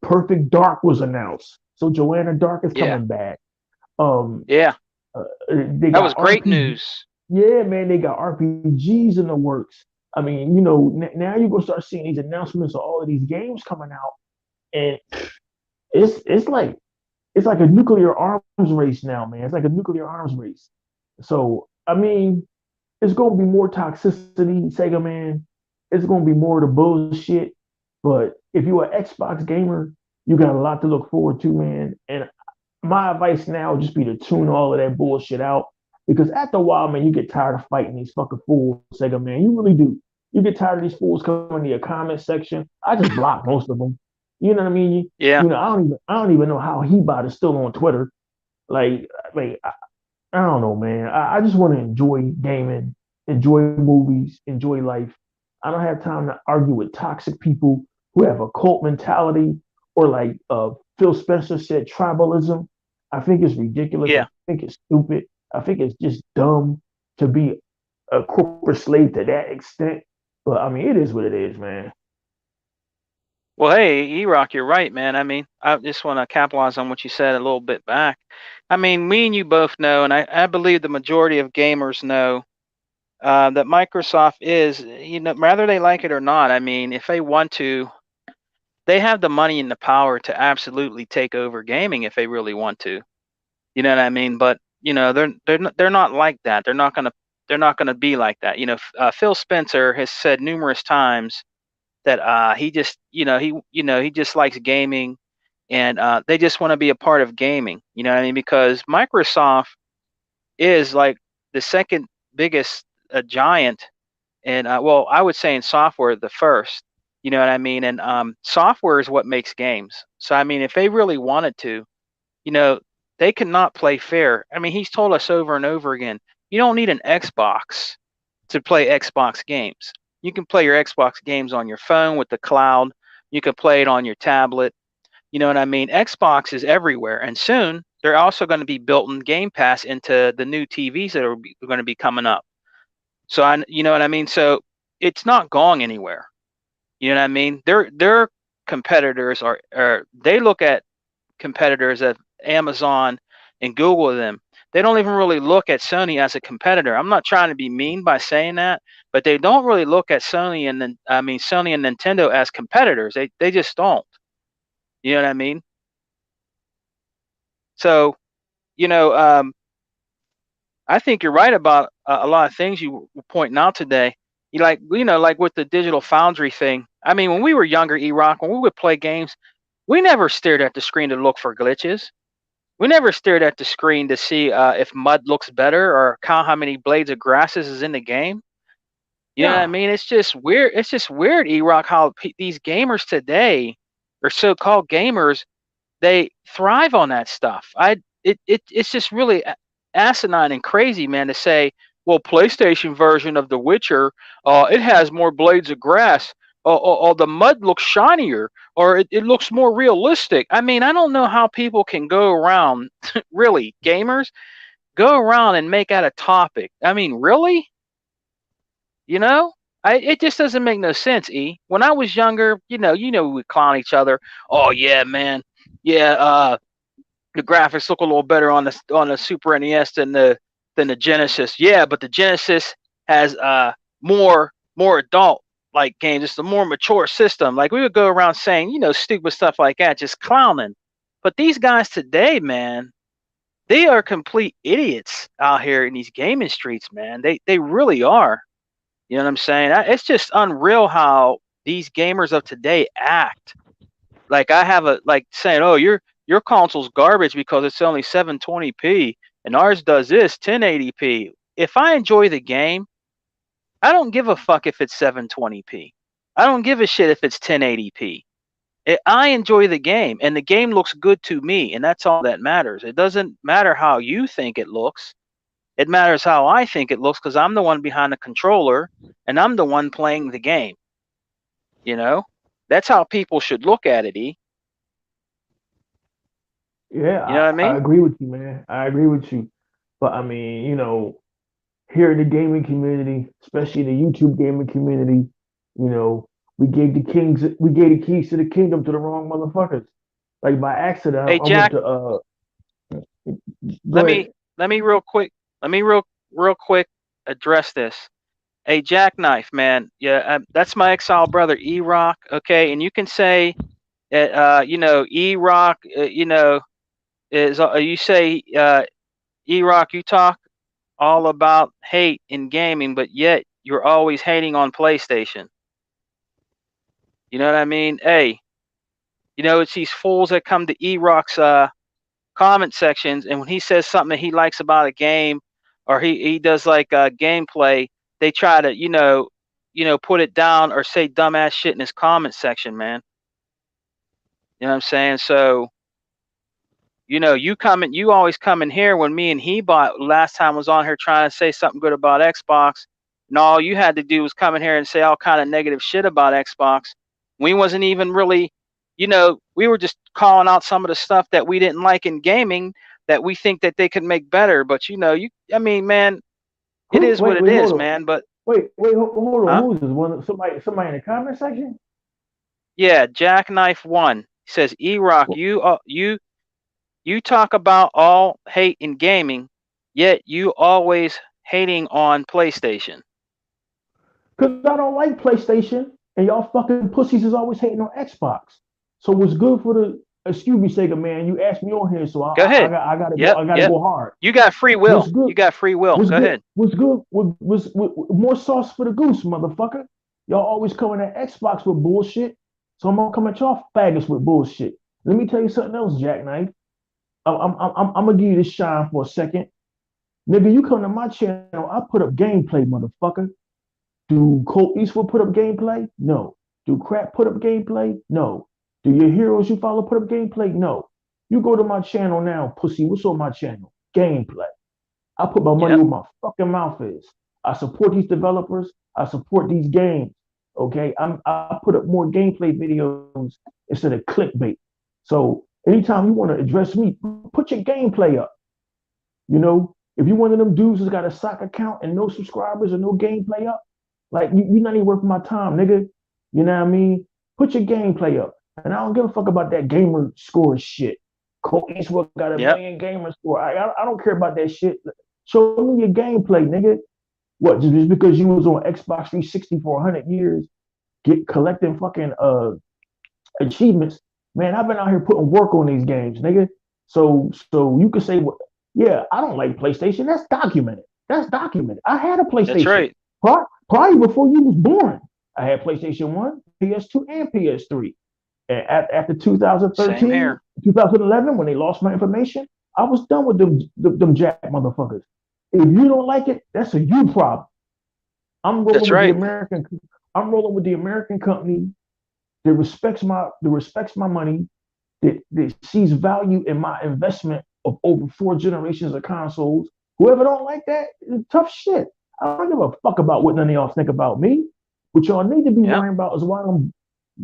Perfect Dark was announced. So Joanna Dark is Yeah. coming back. Um, Yeah. they That got was great RPG. news. Yeah, man, they got RPGs in the works. I mean, now you're gonna start seeing these announcements of all of these games coming out, and it's like a nuclear arms race now, man. It's like a nuclear arms race. So I mean, it's gonna be more toxicity, Sega man. It's gonna be more of the bullshit. But if you're an Xbox gamer, you got a lot to look forward to, man. And my advice now would just be to tune all of that bullshit out. Because after a while, man, you get tired of fighting these fucking fools, Sega man. You really do. You get tired of these fools coming to your comment section. I just block most of them. You know what I mean? Yeah. I don't even know how Hebot is still on Twitter. Like I don't know, man. I just want to enjoy gaming, enjoy movies, enjoy life. I don't have time to argue with toxic people who have a cult mentality or like Phil Spencer said, tribalism. I think it's ridiculous. I Yeah. think it's stupid. I think it's just dumb to be a corporate slave to that extent. But I mean, it is what it is, man. Well, hey, E-Rock, you're right, man. I mean, I just want to capitalize on what you said a little bit back. I mean, me and you both know, and I believe the majority of gamers know that Microsoft is, whether they like it or not. I mean, if they want to, they have the money and the power to absolutely take over gaming if they really want to. You know what I mean? But they're not like that. They're not gonna be like that. Phil Spencer has said numerous times that he just he just likes gaming, and they just want to be a part of gaming. You know what I mean? Because Microsoft is like the second biggest giant, and well, I would say in software the first. You know what I mean? And software is what makes games. So I mean, if they really wanted to, you know, they cannot play fair. I mean, he's told us over and over again, You don't need an Xbox to play Xbox games. You can play your Xbox games on your phone with the cloud. You can play it on your tablet. You know what I mean? Xbox is everywhere, and soon they're also going to be built in Game Pass into the new TVs that are going to be coming up. So you know what I mean? So it's not going anywhere. You know what I mean? Their competitors are they look at competitors at Amazon and Google them. They don't even really look at Sony as a competitor. I'm not trying to be mean by saying that, but they don't really look at Sony and then Sony and Nintendo as competitors. They just don't. You know what I mean? So, you know, I think you're right about a lot of things you were pointing out today. Like with the digital foundry thing. I mean, when we were younger, E-Rock, when we would play games, we never stared at the screen to look for glitches. We never stared at the screen to see if mud looks better or count how many blades of grasses is in the game. You know what I Yeah. mean? It's just weird. It's just weird, E-Rock, how these gamers today, or so-called gamers, they thrive on that stuff. It's just really asinine and crazy, man, to say, well, PlayStation version of The Witcher, it has more blades of grass, or the mud looks shinier, or it looks more realistic. I mean, I don't know how people can go around, really, gamers, go around and make that a topic. I mean, really? You know? It just doesn't make no sense, E. When I was younger, we would clown each other. Oh yeah, man. Yeah, the graphics look a little better on the Super NES than the Genesis. Yeah, but the Genesis has more adult like games. It's a more mature system. Like we would go around saying, stupid stuff like that, just clowning. But these guys today, man, they are complete idiots out here in these gaming streets, man. They really are. You know what I'm saying? It's just unreal how these gamers of today act. Like I have a like saying, "Oh, your console's garbage because it's only 720p and ours does this 1080p." If I enjoy the game, I don't give a fuck if it's 720p. I don't give a shit if it's 1080p. I enjoy the game and the game looks good to me, and that's all that matters. It doesn't matter how you think it looks. It matters how I think it looks because I'm the one behind the controller and I'm the one playing the game. You know? That's how people should look at it, E. Yeah, You know what I I mean? agree with you, man. I agree with you. But I mean, here in the gaming community, especially the YouTube gaming community, we gave the keys to the kingdom to the wrong motherfuckers. Like by accident, Hey I went Jack, to go let ahead. me let me real quick let me real quick address this. Hey Jackknife, man, yeah, that's my exile brother E Rock, okay, and you can say that E Rock, is you say E Rock, you talk all about hate in gaming, but yet you're always hating on PlayStation. You know what I mean? Hey, it's these fools that come to E Rock's comment sections, and when he says something that he likes about a game, or he does like gameplay, they try to put it down or say dumbass shit in his comment section, man. You know what I'm saying? So you always come in here when me and he bought last time was on here trying to say something good about Xbox, and all you had to do was come in here and say all kind of negative shit about Xbox. We wasn't even really, we were just calling out some of the stuff that we didn't like in gaming that we think that they could make better. But I mean, man, it Who? is what Wait, it wait, hold is, on. man. But Hold on. huh? Who is this? Somebody in the comment section? Yeah, Jackknife One says, E Rock, you talk about all hate in gaming, yet you always hating on PlayStation. Because I don't like PlayStation, and y'all fucking pussies is always hating on Xbox. So what's good for the? Excuse me, Sega man. You asked me on here, so Go ahead. I gotta go. Yep, I gotta yep. go hard. You got free What's will. good? You got free will. What's Go good? ahead. What's good? More sauce for the goose, motherfucker. Y'all always coming at Xbox with bullshit. So I'm gonna come at y'all faggots with bullshit. Let me tell you something else, Jackknife. I'm gonna give you this shine for a second. Nigga, you come to my channel, I put up gameplay, motherfucker. Do Colt Eastwood put up gameplay? No. Do Crap put up gameplay? No. Do your heroes you follow put up gameplay? No. You go to my channel now, pussy. What's on my channel? Gameplay. I put my money Yep. where my fucking mouth is. I support these developers. I support these games. Okay, I put up more gameplay videos instead of clickbait. So anytime you want to address me, put your gameplay up. You know, if you one of them dudes who's got a sock account and no subscribers or no gameplay up, like you're not even worth my time, nigga. You know what I mean? Put your gameplay up. And I don't give a fuck about that gamer score shit. Cole Eastwood got a Yep. million gamer score. I don't care about that shit. Show me your gameplay, nigga. What, just because you was on Xbox 360 for 100 years, get collecting fucking achievements, man, I've been out here putting work on these games, nigga. So you could say, well, yeah, I don't like PlayStation. That's documented. That's documented. I had a That's PlayStation right. probably before you was born. I had PlayStation 1, PS2, and PS3. And after Same 2013, here. 2011, when they lost my information, I was done with them jack motherfuckers. If you don't like it, that's a you problem. I'm rolling That's with the right. American. I'm rolling with the American company that respects my money, that sees value in my investment of over 4 generations of consoles. Whoever don't like that, tough shit. I don't give a fuck about what none of y'all think about me. What y'all need to be Yep. worrying about is why them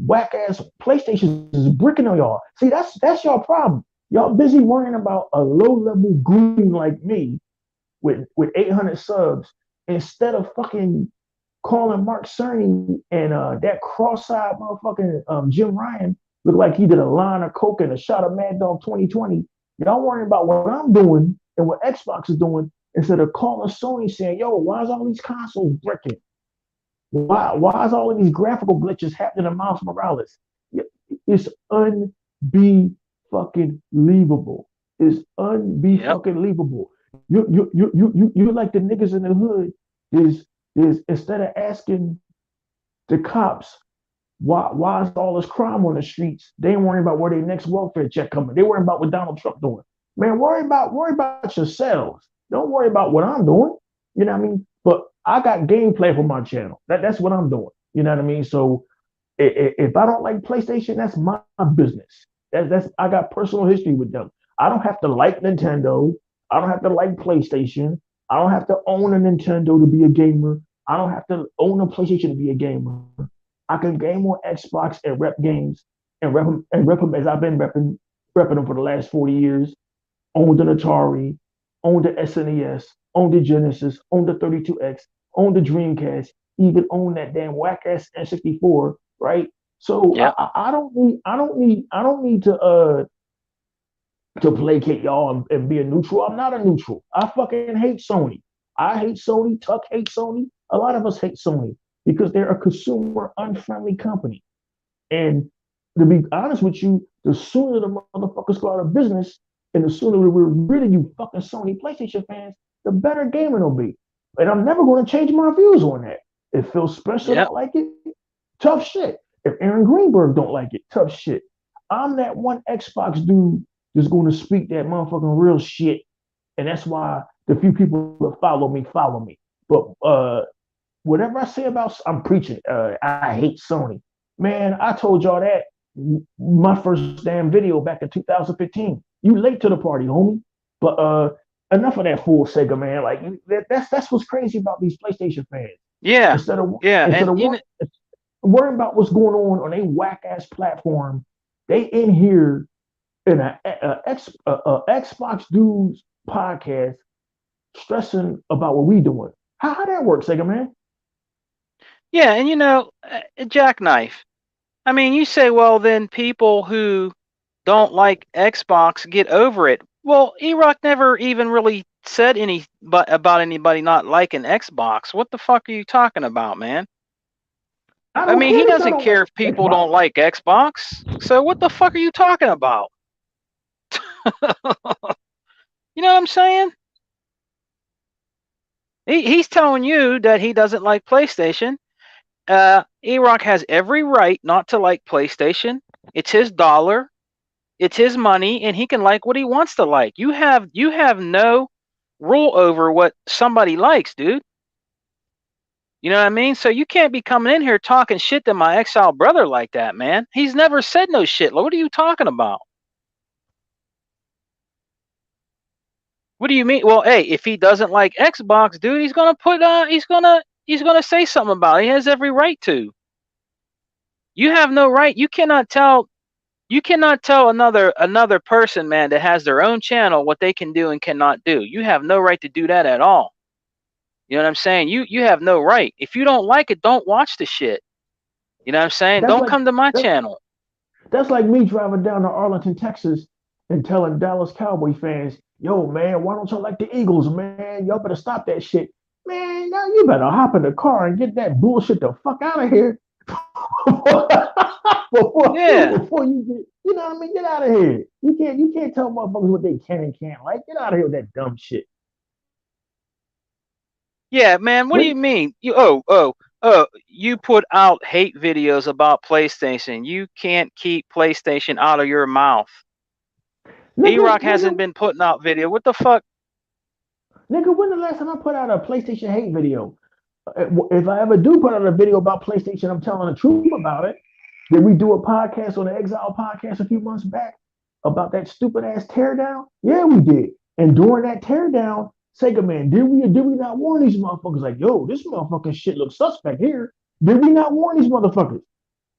whack ass PlayStations is bricking on y'all. See, that's y'all problem. Y'all busy worrying about a low level green like me with 800 subs instead of fucking calling Mark Cerny and that cross-eyed motherfucking Jim Ryan looked like he did a line of coke and a shot of Mad Dog 2020. Y'all worrying about what I'm doing and what Xbox is doing instead of calling Sony saying, "Yo, why is all these consoles breaking? Why is all of these graphical glitches happening to Miles Morales?" It's unbe fucking believable. It's unbe Yep. fucking believable. You like the niggas in the hood is instead of asking the cops why is all this crime on the streets, they ain't worrying about where their next welfare check coming. They worrying about what Donald Trump doing. Man, worry about yourselves. Don't worry about what I'm doing. You know what I mean? But I got gameplay for my channel. That's what I'm doing. You know what I mean? So if I don't like PlayStation, that's my business. That's I got personal history with them. I don't have to like Nintendo. I don't have to like PlayStation. I don't have to own a Nintendo to be a gamer. I don't have to own a PlayStation to be a gamer. I can game on Xbox and rep games and rep them as I've been repping them for the last 40 years. Owned an Atari, owned the SNES, owned the Genesis, owned the 32X, owned the Dreamcast, even owned that damn whack ass N64, right? So Yep. I don't need to placate y'all and be a neutral. I'm not a neutral. I fucking hate Sony. I hate Sony. Tuck hates Sony. A lot of us hate Sony because they're a consumer unfriendly company. And to be honest with you, the sooner the motherfuckers go out of business and the sooner we're rid of you fucking Sony PlayStation fans, the better gaming will be. And I'm never going to change my views on that. If Phil Spencer Yep. don't like it, tough shit. If Aaron Greenberg don't like it, tough shit. I'm that one Xbox dude that's going to speak that motherfucking real shit. And that's why the few people that follow me. But whatever I say about, I'm preaching. I hate Sony. Man, I told y'all that my first damn video back in 2015. You late to the party, homie. But enough of that fool Sega, man. Like that's what's crazy about these PlayStation fans. Yeah. Instead of Yeah. instead And of you know, worrying about what's going on a whack ass platform, they in here in a Xbox dudes podcast stressing about what we doing. How that works, Sega man? yeah, and jackknife. I mean, you say, well, then people who don't like Xbox get over it. Well, Erock never even really said any but about anybody not liking Xbox. What the fuck are you talking about, man? I I don't mean, care he that y'all doesn't don't like care if people Xbox. don't like Xbox. So what the fuck are you talking about? You know what I'm saying? He's telling you that he doesn't like PlayStation. Erock has every right not to like PlayStation. It's his dollar. It's his money, and he can like what he wants to like. You have no rule over what somebody likes, dude. You know what I mean? So you can't be coming in here talking shit to my exiled brother like that, man. He's never said no shit. What are you talking about? What do you mean? Well, hey, if he doesn't like Xbox, dude, he's gonna put he's gonna say something about it. He has every right to. You have no right. You cannot tell another person, man, that has their own channel what they can do and cannot do. You have no right to do that at all. You know what I'm saying? You have no right. If you don't like it, don't watch the shit. You know what I'm saying? That's Don't like come to my that, channel. that's like me driving down to Arlington, Texas, and telling Dallas Cowboy fans, "Yo, man, why don't y'all like the Eagles, man? Y'all better stop that shit, man. Now you better hop in the car and get that bullshit the fuck out of here Yeah. before you get, you know what I mean? Get out of here. You can't tell motherfuckers what they can and can't like. Get out of here with that dumb shit. Yeah, man, what do What, you mean? You put out hate videos about PlayStation. You can't keep PlayStation out of your mouth. nigga, E-Rock nigga, hasn't been putting out video. What the fuck? nigga? When the last time I put out a PlayStation hate video? If I ever do put out a video about PlayStation, I'm telling the truth about it. Did we do a podcast on the Exile podcast a few months back about that stupid ass teardown? Yeah, we did. And during that teardown, Sega man, did we not warn these motherfuckers like, yo, this motherfucking shit looks suspect here? Did we not warn these motherfuckers?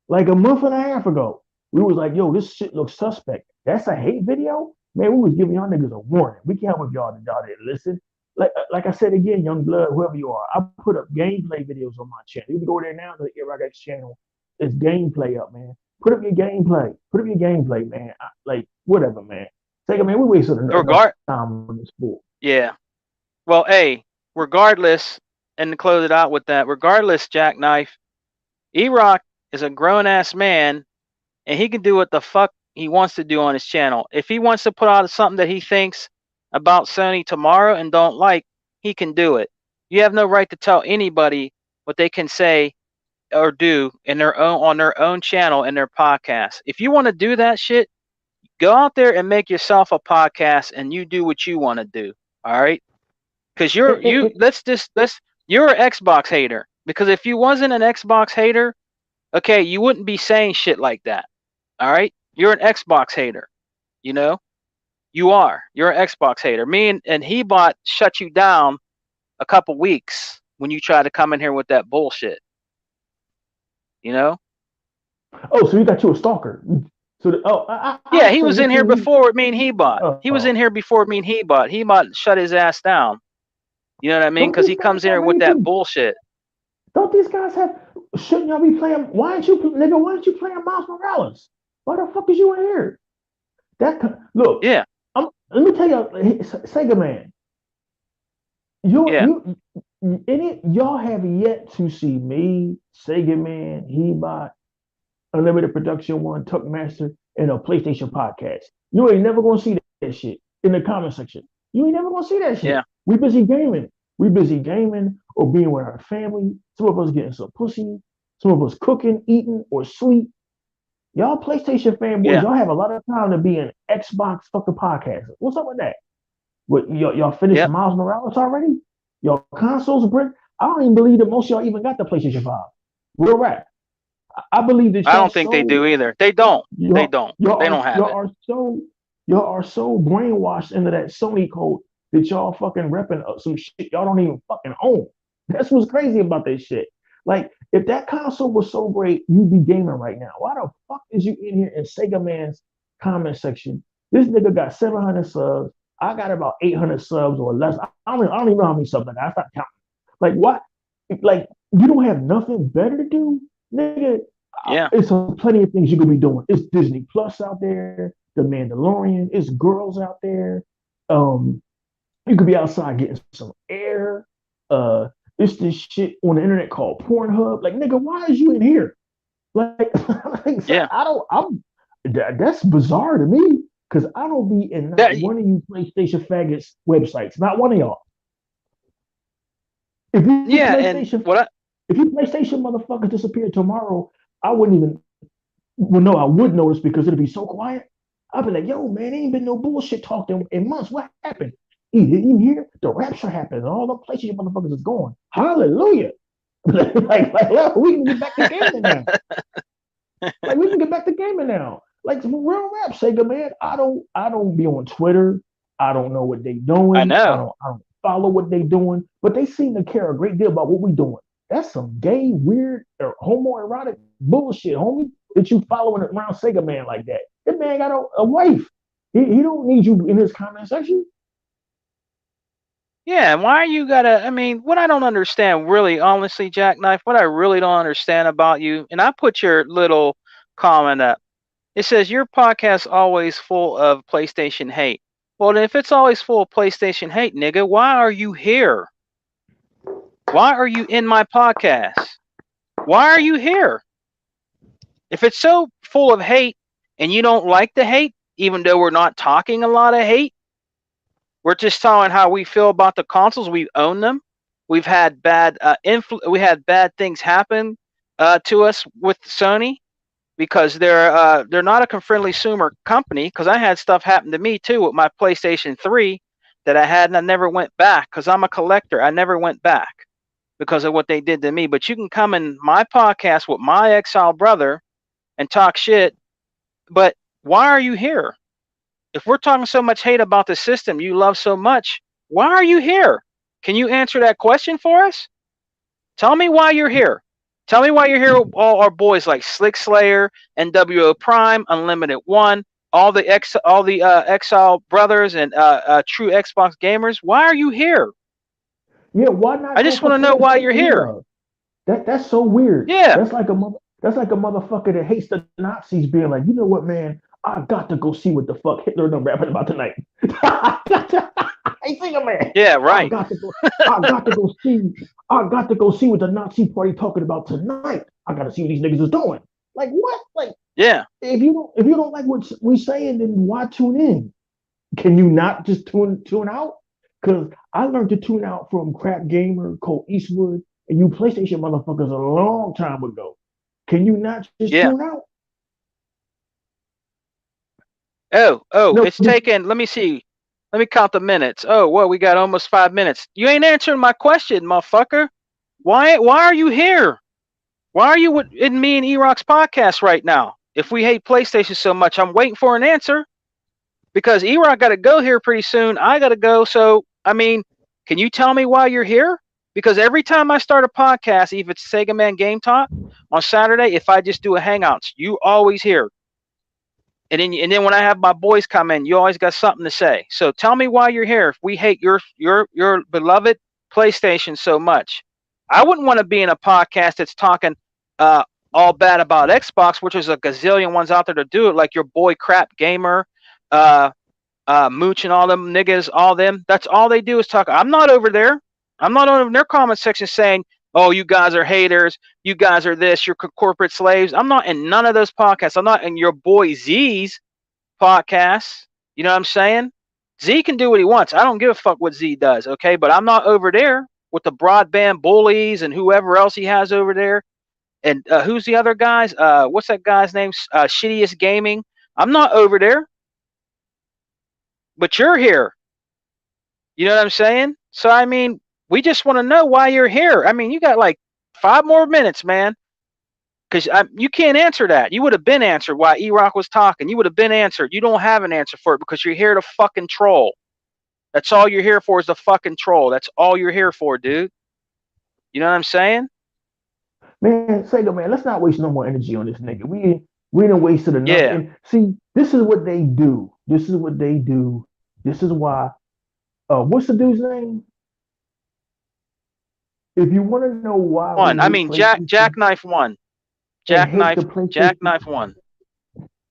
Like a month and a half ago, we was like, yo, this shit looks suspect. That's a hate video? Man, we was giving y'all niggas a warning. We can't with y'all didn't listen. Like I said again, young blood, whoever you are, I put up gameplay videos on my channel. You can go there now to the Iraq channel. There's gameplay up, man. Put up your gameplay. Put up your gameplay, man. Like whatever, man. Take it, man. We wasted enough Regard time on this sport. Yeah. Well, hey, regardless, and to close it out with that, regardless, Jackknife, E-Rock is a grown ass man and he can do what the fuck he wants to do on his channel. If he wants to put out something that he thinks about Sony tomorrow and don't like, he can do it. You have no right to tell anybody what they can say or do in their own on their own channel in their podcast. If you want to do that shit, go out there and make yourself a podcast and you do what you want to do. All right? Because It, it, it, you're an Xbox hater. Because if you wasn't an Xbox hater, okay, you wouldn't be saying shit like that. All right? You're an Xbox hater. You know? You are. You're an Xbox hater. Me and Hebot shut you down a couple weeks when you tried to come in here with that bullshit. You know? oh, so you got you a stalker. So I Yeah, he was actually in here literally. before me and Hebot. He was Oh, in here before me and Hebot. Hebot shut his ass down. You know what I mean? don't Because these he guys comes in have here with that anything? bullshit. Don't these guys have? Shouldn't y'all be playing? Why aren't you, nigga? Why aren't you playing Miles Morales? Why the fuck is you in here? Look. Yeah, Let me tell you, Sega man, yeah, y'all have yet to see me, Sega man, Hebot, Unlimited Production One, Tuck Master, and a PlayStation podcast. You ain't never gonna see that shit in the comment section. You ain't never gonna see that shit. yeah, We busy gaming. We busy gaming or being with our family. Some of us getting some pussy. Some of us cooking, eating, or sleep. Y'all PlayStation fanboys, yeah. y'all have a lot of time to be an Xbox fucking podcast. What's up with that? What y'all finished Yep. Miles Morales already? Y'all consoles brick? I don't even believe that most of y'all even got the PlayStation 5. Real rap. I believe that I y'all don't think they so do either. They don't. They y'all don't. y'all They are don't have y'all it. are so y'all are so brainwashed into that Sony code that y'all fucking repping some shit y'all don't even fucking own. That's what's crazy about this shit. Like, if that console was so great, you'd be gaming right now. Why the fuck is you in here in Sega Man's comment section? This nigga got 700 subs. I got about 800 subs or less. I don't even know how many subs I got. I stopped counting. Like, what? Like, you don't have nothing better to do, nigga? Yeah. It's plenty of things you could be doing. It's Disney Plus out there, The Mandalorian. It's girls out there. Um, you could be outside getting some air. Uh, it's this shit on the internet called Pornhub. Like, nigga, why is you in here? Like, Yeah. I don't. That's bizarre to me because I don't be in not That. one of you PlayStation faggots websites. Not one of y'all. If you Yeah. And PlayStation, what? if you PlayStation motherfuckers disappear tomorrow, I wouldn't even. Well, no, I would notice because it'd be so quiet. I'd be like, yo, man, ain't been no bullshit talked in months. What happened? You hear? The rapture happened, and all the places you motherfuckers is going. Hallelujah. Like, we can get back to gaming now. Like, we can get back to gaming now. Like, real rap, Sega, man. I don't be on Twitter. I don't know what they I doing. I know. don't I don't follow what they doing, but they seem to care a great deal about what we doing. That's some gay, weird, or homoerotic bullshit, homie. That you following around Sega man like that. That man got a wife. He don't need you in his comment section. Yeah, and why you gotta? I mean, what I don't understand, really, honestly, Jackknife. What I really don't understand about you, and I put your little comment up. It says your podcast always full of PlayStation hate. Well, then if it's always full of PlayStation hate, nigga, why are you here? Why are you in my podcast? Why are you here? If it's so full of hate and you don't like the hate, even though we're not talking a lot of hate, we're just telling how we feel about the consoles. We own them. We've had we had bad things happen to us with Sony because they're not a friendly consumer company. Because I had stuff happen to me too with my PlayStation 3 that I had and I never went back because I'm a collector. I never went back because of what they did to me. But you can come in my podcast with my exile brother and talk shit. But why are you here? If we're talking so much hate about the system you love so much, why are you here? Can you answer that question for us? Tell me why you're here. Tell me why you're here with all our boys like Slick Slayer, NWO Prime, Unlimited One, all the Exile brothers and true Xbox gamers. Why are you here? Yeah, why not I go just for want to know players why like you're here. A-Rod? That's so weird. Yeah, That's like a motherfucker that hates the Nazis being like, you know what, man? I got to go see what the fuck Hitler done rapping about tonight. Hey, singer man, yeah, I right. got to go. I got to go see. I got to go see what the Nazi party talking about tonight. I got to see what these niggas is doing. Like what? Like Yeah, if you don't like what we saying, then why tune in? Can you not just tune out? Because I learned to tune out from Crap Gamer, Cole Eastwood, and you PlayStation motherfuckers a long time ago. Can you not just yeah. tune out? Oh, No, it's taken. Let me see. Let me count the minutes. Oh, well, we got almost 5 minutes. You ain't answering my question, motherfucker. Why are you here? Why are you in me and Eroc's podcast right now? If we hate PlayStation so much, I'm waiting for an answer because Eroc got to go here pretty soon. I got to go. So, I mean, can you tell me why you're here? Because every time I start a podcast, if it's Sega Man Game Talk on Saturday, if I just do a Hangouts, you always here. And then when I have my boys come in, you always got something to say. So tell me why you're here. If we hate your beloved PlayStation so much, I wouldn't want to be in a podcast that's talking uh, all bad about Xbox, which is a gazillion ones out there to do it, like your boy Crap Gamer, uh, Mooch, and all them niggas, all them. That's all they do is talk. I'm not over there. I'm not over in their comment section saying, "Oh, you guys are haters. You guys are this. You're corporate slaves." I'm not in none of those podcasts. I'm not in your boy Z's podcasts. You know what I'm saying? Z can do what he wants. I don't give a fuck what Z does. Okay, but I'm not over there with the broadband bullies and whoever else he has over there. And who's the other guys? What's that guy's name? Shittiest Gaming. I'm not over there, but you're here. You know what I'm saying? So I mean, we just want to know why you're here. I mean, you got like 5 more minutes, man. Because you can't answer that. You would have been answered while E-Rock was talking. You would have been answered. You don't have an answer for it because you're here to fucking troll. That's all you're here for is the fucking troll. That's all you're here for, dude. You know what I'm saying? man, Sega man, let's not waste no more energy on this nigga. We didn't wasted enough. Yeah. And see, this is what they do. This is what they do. This is why. What's the dude's name? If you want to know why we One. I hate mean, PlayStation Jackknife one. and hate the Jackknife PlayStation, one.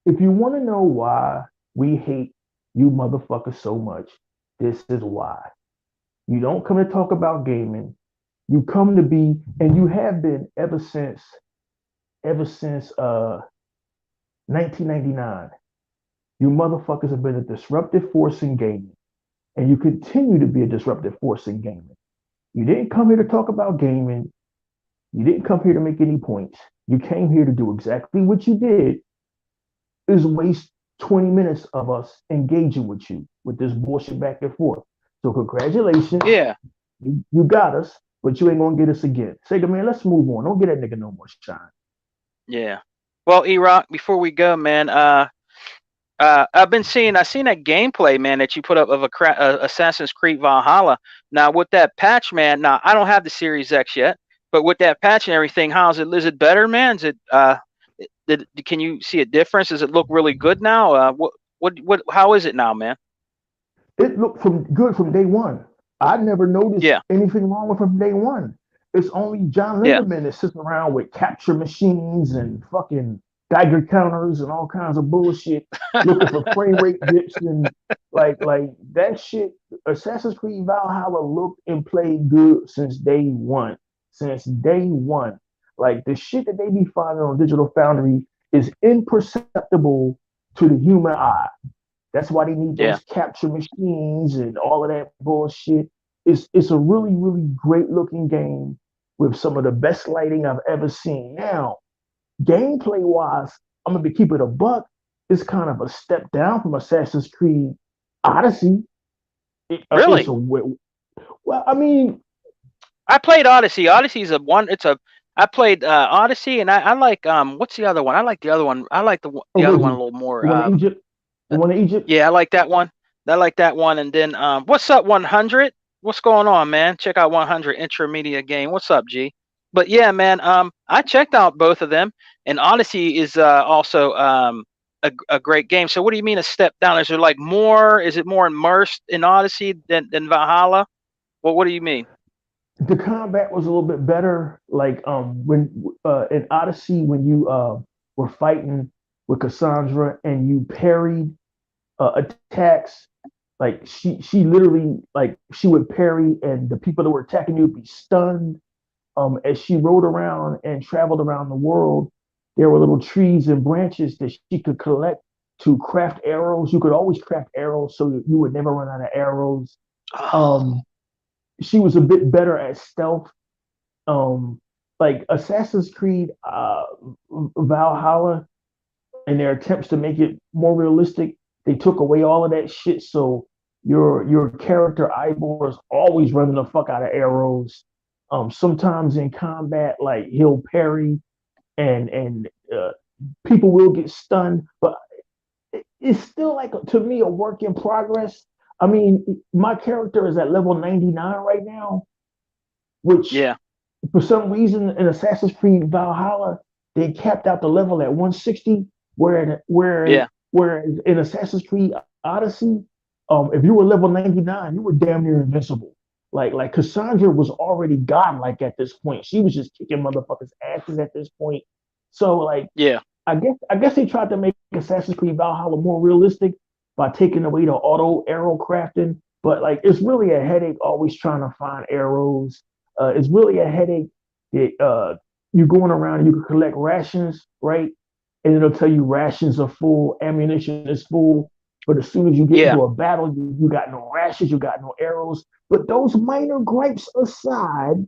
if you want to know why we hate you motherfuckers so much, this is why. You don't come to talk about gaming. You come to be, and you have been ever since 1999. You motherfuckers have been a disruptive force in gaming, and you continue to be a disruptive force in gaming. You didn't come here to talk about gaming. You didn't come here to make any points. You came here to do exactly what you did, is waste 20 minutes of us engaging with you with this bullshit back and forth. So congratulations, Yeah. you got us, but you ain't gonna get us again. Sega man, let's move on. Don't get that nigga no more shine. Yeah. Well, E-Rock, before we go, man, I seen that gameplay, man, that you put up of Assassin's Creed Valhalla. Now with that patch, man. Now I don't have the Series X yet, but with that patch and everything, how's it? Is it better, man? Is it? Can you see a difference? Does it look really good now? What? How is it now, man? It looked good from day one. I never noticed Yeah, anything wrong with it from day one. It's only John yeah. Linderman that's sitting around with capture machines and fucking Geiger counters and all kinds of bullshit, looking for frame rate dips and like that shit. Assassin's Creed Valhalla looked and played good since day one. Since day one, like the shit that they be finding on Digital Foundry is imperceptible to the human eye. That's why they need Yeah. those capture machines and all of that bullshit. It's a really, really great looking game with some of the best lighting I've ever seen. Now, gameplay wise, I'm gonna be keep it a buck. It's kind of a step down from Assassin's Creed Odyssey. It's Really? a well, I mean, I played Odyssey. Odyssey's a one. It's a. I played Odyssey, and I like what's the other one? I like the other one. I like the other one a original, little more. the one in Egypt, the one in Egypt. Yeah, I like that one. I like that one. And then what's up 100? What's going on, man? Check out 100 Intramedia game. What's up, G? But yeah, man. I checked out both of them, and Odyssey is also a great game. So what do you mean a step down? Is there like more? Is it more immersed in Odyssey than Valhalla? Well, what do you mean? The combat was a little bit better. Like when in Odyssey, when you were fighting with Cassandra and you parried attacks. Like she literally like she would parry, and the people that were attacking you would be stunned. As she rode around and traveled around the world, there were little trees and branches that she could collect to craft arrows. You could always craft arrows, so you would never run out of arrows. Oh, Um, she was a bit better at stealth. Um, like Assassin's Creed Valhalla, in their attempts to make it more realistic, they took away all of that shit. So your character Ivor is always running the fuck out of arrows. Sometimes in combat, like he'll parry and people will get stunned, but it's still like to me a work in progress. I mean, my character is at level 99 right now, which yeah, for some reason in Assassin's Creed Valhalla, they capped out the level at 160, yeah, where in Assassin's Creed Odyssey, if you were level 99, you were damn near invincible. Like Cassandra was already godlike at this point. She was just kicking motherfuckers' asses at this point. So like yeah, I guess they tried to make Assassin's Creed Valhalla more realistic by taking away the auto arrow crafting, but like it's really a headache always trying to find arrows. It's really a headache that you're going around and you can collect rations, right? And it'll tell you rations are full, ammunition is full. But as soon as you get yeah. into a battle, you got no rations, you got no arrows. But those minor gripes aside,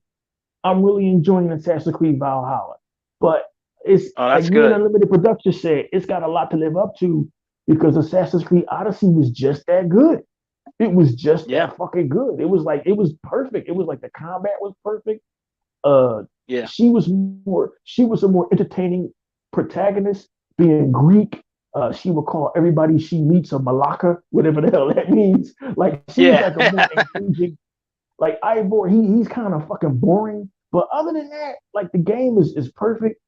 I'm really enjoying Assassin's Creed Valhalla. But it's Oh, like that's me and good. Unlimited Production said, it's got a lot to live up to because Assassin's Creed Odyssey was just that good. It was just Yeah, that fucking good. It was perfect. It was like the combat was perfect. Uh, yeah, she was a more entertaining protagonist, being Greek. She would call everybody she meets a malaka, whatever the hell that means. Like she was yeah, like a more engaging like Ivor, he's kind of fucking boring. But other than that, like the game is perfect.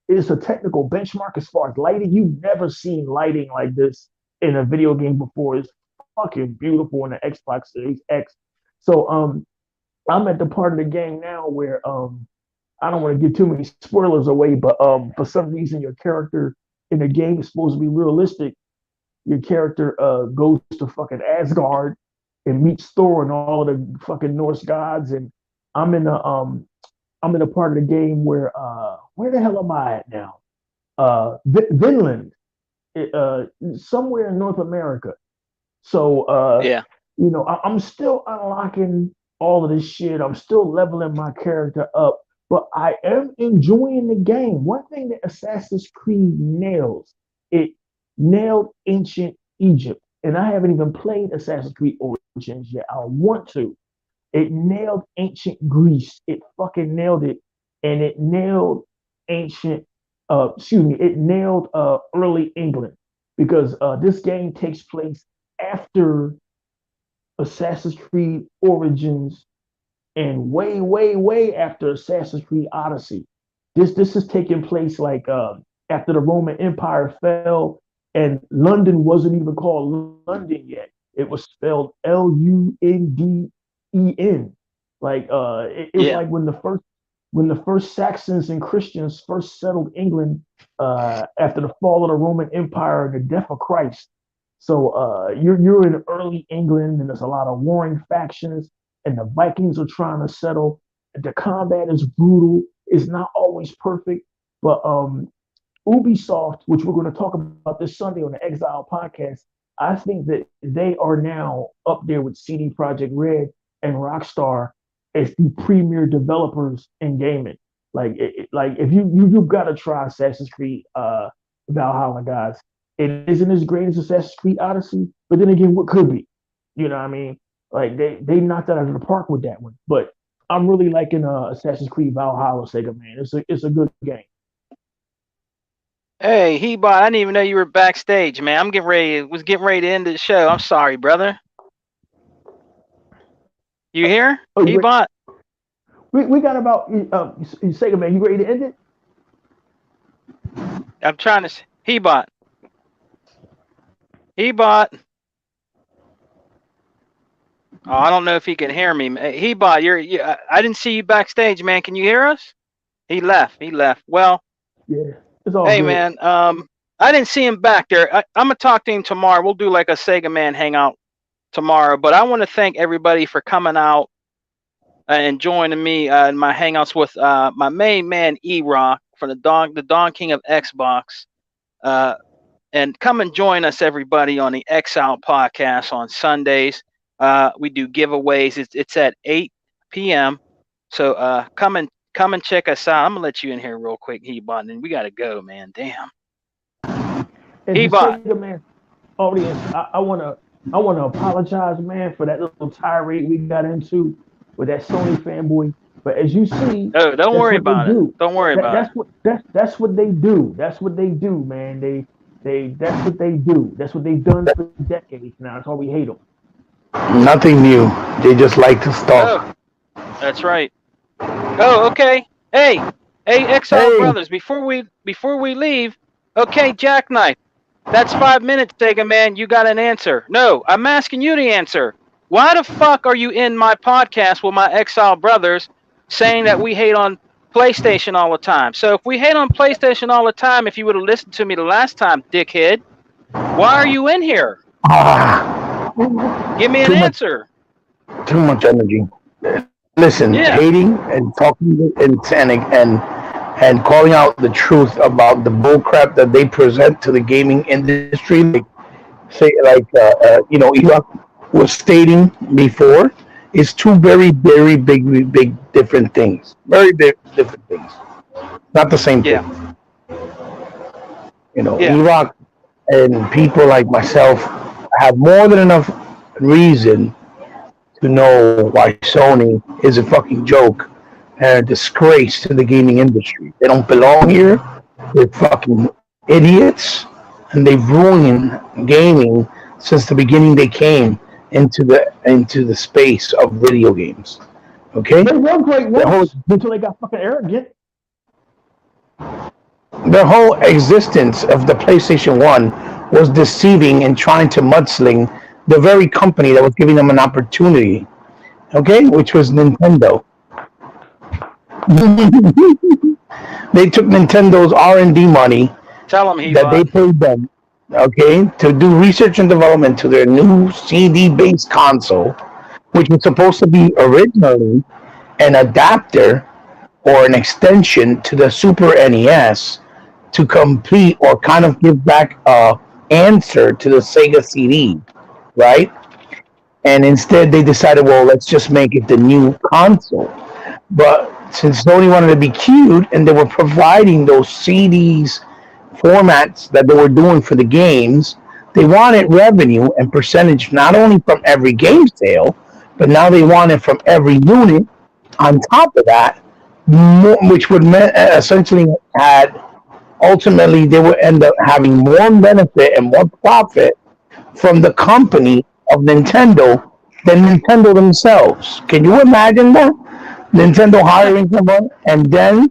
It is a technical benchmark as far as lighting. You've never seen lighting like this in a video game before. It's fucking beautiful in the Xbox Series X. So I'm at the part of the game now where I don't want to give too many spoilers away, but for some reason your character in the game is supposed to be realistic. Your character goes to fucking Asgard and meets Thor and all of the fucking Norse gods. And I'm in a I'm in a part of the game where the hell am I at now? Vinland, somewhere in North America. So yeah, I'm still unlocking all of this shit. I'm still leveling my character up, but I am enjoying the game. One thing that Assassin's Creed nails, it nailed ancient Egypt. And I haven't even played Assassin's Creed Origins yet. I want to. It nailed ancient Greece. It fucking nailed it. And it nailed ancient, it nailed early England because this game takes place after Assassin's Creed Origins and way, way, way after Assassin's Creed Odyssey. This is taking place like after the Roman Empire fell, and London wasn't even called London yet. It was spelled Luden. Like it's Yeah. like when the first Saxons and Christians first settled England after the fall of the Roman Empire and the death of Christ. So you're in early England, and there's a lot of warring factions, and the Vikings are trying to settle. The combat is brutal. It's not always perfect, but Ubisoft, which we're going to talk about this Sunday on the Exile podcast, I think that they are now up there with CD Projekt Red and Rockstar as the premier developers in gaming. Like if you've got to try Assassin's Creed Valhalla, guys. It isn't as great as Assassin's Creed Odyssey, but then again, what could be? You know what I mean? Like they knocked that out of the park with that one. But I'm really liking Assassin's Creed Valhalla, Sega man. It's a good game. Hey, Hebot, I didn't even know you were backstage, man. I'm getting ready. Was getting ready to end the show. I'm sorry, brother. You here, Oh, Hebot? we got about Sega man. You ready to end it? I'm trying to. Hebot. Hebot. Oh, I don't know if he can hear me. Hebot, I didn't see you backstage, man. Can you hear us? He left. He left. Well, Yeah, it's all hey, good. man. I didn't see him back there. I'm gonna talk to him tomorrow. We'll do like a Sega Man hangout tomorrow. But I want to thank everybody for coming out and joining me in my hangouts with my main man E-Rock from the Don King of Xbox. And come and join us, everybody, on the Exile podcast on Sundays. We do giveaways. It's at 8 p.m. So come and check us out. I'm gonna let you in here real quick, Hebot, and we gotta go, man. Damn. And to Hebot. Sega man audience, I wanna apologize, man, for that little tirade we got into with that Sony fanboy. But as you see, Oh, don't that's worry what they about it. do. Don't worry That, about it. that's what that's what they do. That's what they do, man. They that's what they do. That's what they've done for decades now. That's why we hate them. Nothing new. They just like to Oh, stalk. that's right. Oh, okay. Hey, Exile Hey, Brothers. Before we leave, okay, Jackknife. That's 5 minutes, Sega man. You got an answer. No, I'm asking you the answer. Why the fuck are you in my podcast with my Exile Brothers saying that we hate on PlayStation all the time? So if we hate on PlayStation all the time, if you would have listened to me the last time, dickhead, why are you in here? ah, Give me an too much, answer. too much energy. Listen, Yeah. hating and talking and calling out the truth about the bullcrap that they present to the gaming industry, Elock was stating before, is two very, very big different things. Very big different things. Not the same Yeah. thing. Yeah. Elock and people like myself have more than enough reason to know why Sony is a fucking joke and a disgrace to the gaming industry. They don't belong here. They're fucking idiots, and they've ruined gaming since the beginning. They came into the space of video games. Okay, They were great the whole once until they got fucking arrogant. the whole existence of the PlayStation One was deceiving and trying to mudsling the very company that was giving them an opportunity. Okay, which was Nintendo. They took Nintendo's R&D money Tell him, that they Hebot. paid them, okay, to do research and development to their new CD-based console, which was supposed to be originally an adapter or an extension to the Super NES to complete or kind of give back a answer to the Sega CD, right? And instead they decided, well, let's just make it the new console. But since Sony wanted to be cute and they were providing those CDs formats that they were doing for the games, they wanted revenue and percentage not only from every game sale, but now they wanted from every unit on top of that, which would essentially had ultimately they would end up having more benefit and more profit from the company of Nintendo than Nintendo themselves. Can you imagine that? Nintendo hiring someone, and then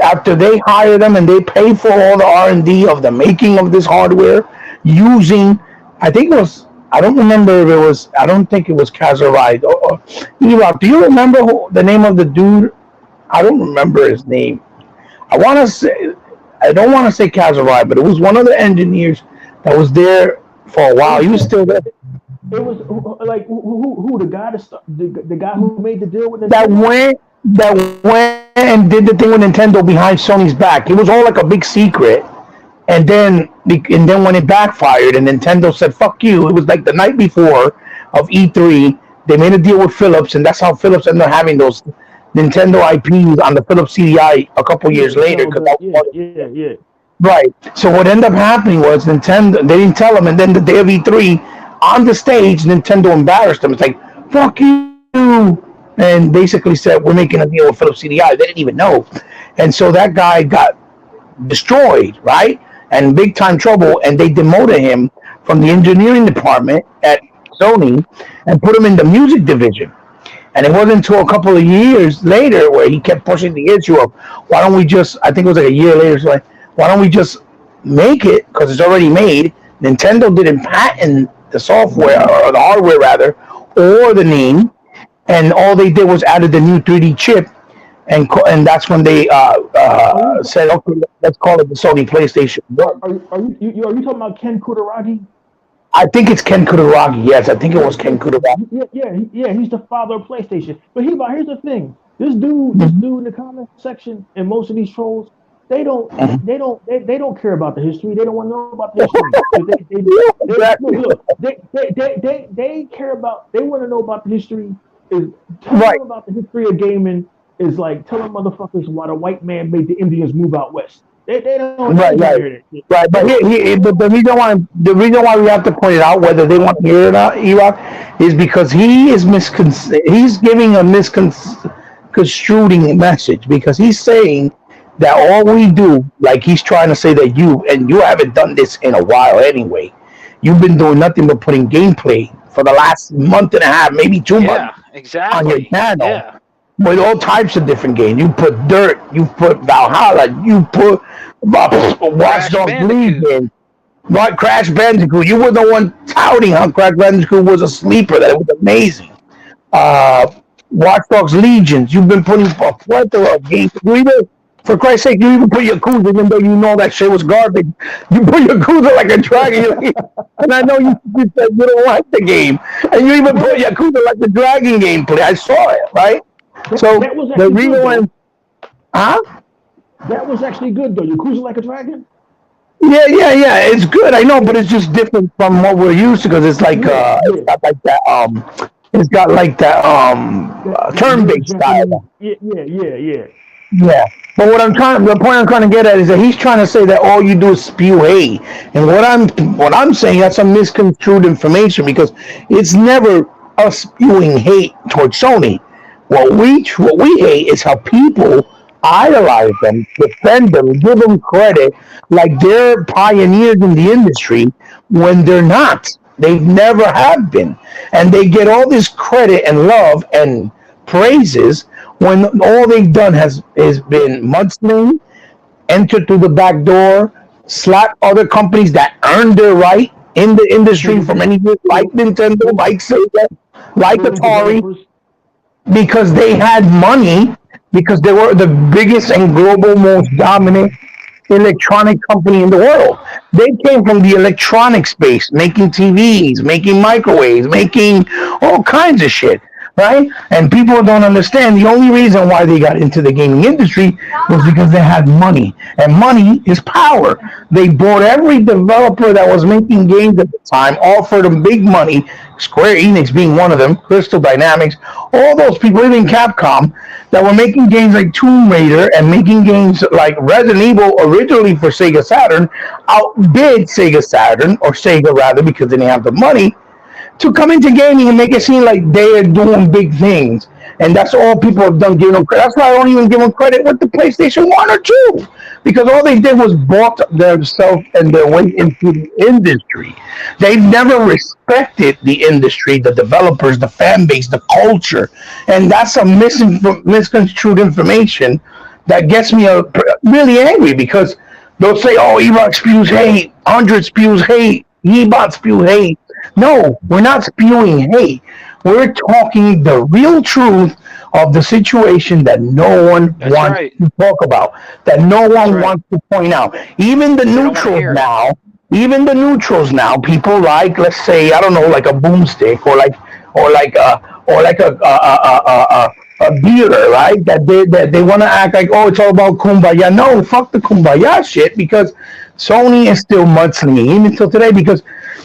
after they hire them and they pay for all the R&D of the making of this hardware using, I think it was, I don't remember if it was, I don't think it was Kazaride. Erock, do you remember the name of the dude? I don't remember his name. I want to say, I don't want to say Kazaride, but it was one of the engineers that was there for a It while. was He was him. still there. It was like who the guy that the guy who made the deal with that Nintendo? went that went and did the thing with Nintendo behind Sony's back. It was all like a big secret. And then when it backfired and Nintendo said "fuck you," it was like the night before of E3. They made a deal with Philips, and that's how Philips ended up having those Nintendo IPs on the Philips CDI a couple years Yeah, later. Because Zelda. Yeah, yeah, yeah. right. So what ended up happening was Nintendo. They didn't tell them, and then the day of E3 on the stage, Nintendo embarrassed them. It's like "fuck you," and basically said, "We're making a deal with Philips CDI." They didn't even know, and so that guy got destroyed, right? And big time trouble. And they demoted him from the engineering department at Sony and put him in the music division. And it wasn't until a couple of years later where he kept pushing the issue of why don't we just, I think it was like a year later, so like, why don't we just make it because it's already made. Nintendo didn't patent the software or the hardware rather, or the name, and all they did was added the new 3D chip, and that's when they Are you said, okay, let's call it the Sony PlayStation One. are you talking about Ken Kutaragi? I think it's Ken Kutaragi. Yes, I think it Yeah, was Ken Kutaragi. yeah. He's the father of PlayStation. But here's the thing: this Mhm. dude in the comment section, and most of these trolls, they don't, Mhm. they don't care about the history. They don't want to know about the history because Yeah, they exactly. they care about. They want to know about the history. Is telling Right, them about the history of gaming is like telling motherfuckers why the white man made the Indians move out west. They right, ain't trying to right, hear that shit. right. They But don't but the reason why we have to point it out, whether they want to hear it or not, Iraq, is because he's giving a misconstruing message because he's saying that all we do, like he's trying to say that you haven't done this in a while anyway. You've been doing nothing but putting gameplay for the last month and a half, maybe two Yeah, months on your exactly. channel Yeah. with all types of different games. You put Dirt, you put Valhalla, you put Watch Crash Dogs Bandicoot. Legion, what Crash Bandicoot. You were the one touting how Crash Bandicoot was a sleeper, that it was amazing. Uh, Watch Dogs Legions. You've been putting a plethora of games. For Christ's sake, you even put Yakuza, even though you know that shit was garbage. You put Yakuza like a dragon. And I know you said you don't like the game. And you even put Yeah, Yakuza like the dragon gameplay. I saw it, right? So that was the actually reason good why, though. huh? That was actually good though. Yakuza Like a Dragon. Yeah, yeah, yeah. It's good. I know, but it's just different from what we're used to because Yeah, it's yeah. got like that it's got like that turn That based Japanese. style. Yeah. Yeah. But the point I'm trying to get at is that he's trying to say that all you do is spew hate, and what I'm saying, that's a misconstrued information because it's never us spewing hate towards Sony. What we hate is how people idolize them, defend them, give them credit like they're pioneers in the industry when they're not. They've never have been, and they get all this credit and love and praises when all they've done has been mudslinging, enter through the back door, slap other companies that earned their right in the industry for Kill many years, like kill Nintendo, kill like Sega, like kill the Atari, developers. because they had money, because they were the biggest and global most dominant electronic company in the world. They came from the electronic space, making TVs, making microwaves, making all kinds of shit, right? And people don't understand the only reason why they got into the gaming industry was because they had money. And money is power. They bought every developer that was making games at the time, offered them big money, Square Enix being one of them, Crystal Dynamics, all those people, even Capcom, that were making games like Tomb Raider and making games like Resident Evil originally for Sega Saturn, outbid Sega Saturn, or Sega rather, because they didn't have the money, to come into gaming and make it seem like they are doing big things. And that's all people have done, giving them credit. That's why I don't even give them credit with the PlayStation 1 or 2. Because all they did was bought themselves and their way into the industry. They've never respected the industry, the developers, the fan base, the culture. And that's a misconstrued information that gets me really angry because they'll say, oh, Erock spews hate, 100 spews hate, Ebot spew hate. No, we're not spewing hate. We're talking the real truth of the situation that no one That's wants right. to talk about, that no That's one right. wants to point out. Even the They don't want to neutrals hear it. now, people like, let's say, I don't know, like a boomstick or like a theater, right? That they want to act like, oh, it's all about kumbaya. No, fuck the kumbaya shit, because Sony is still mudslinging even till today. Because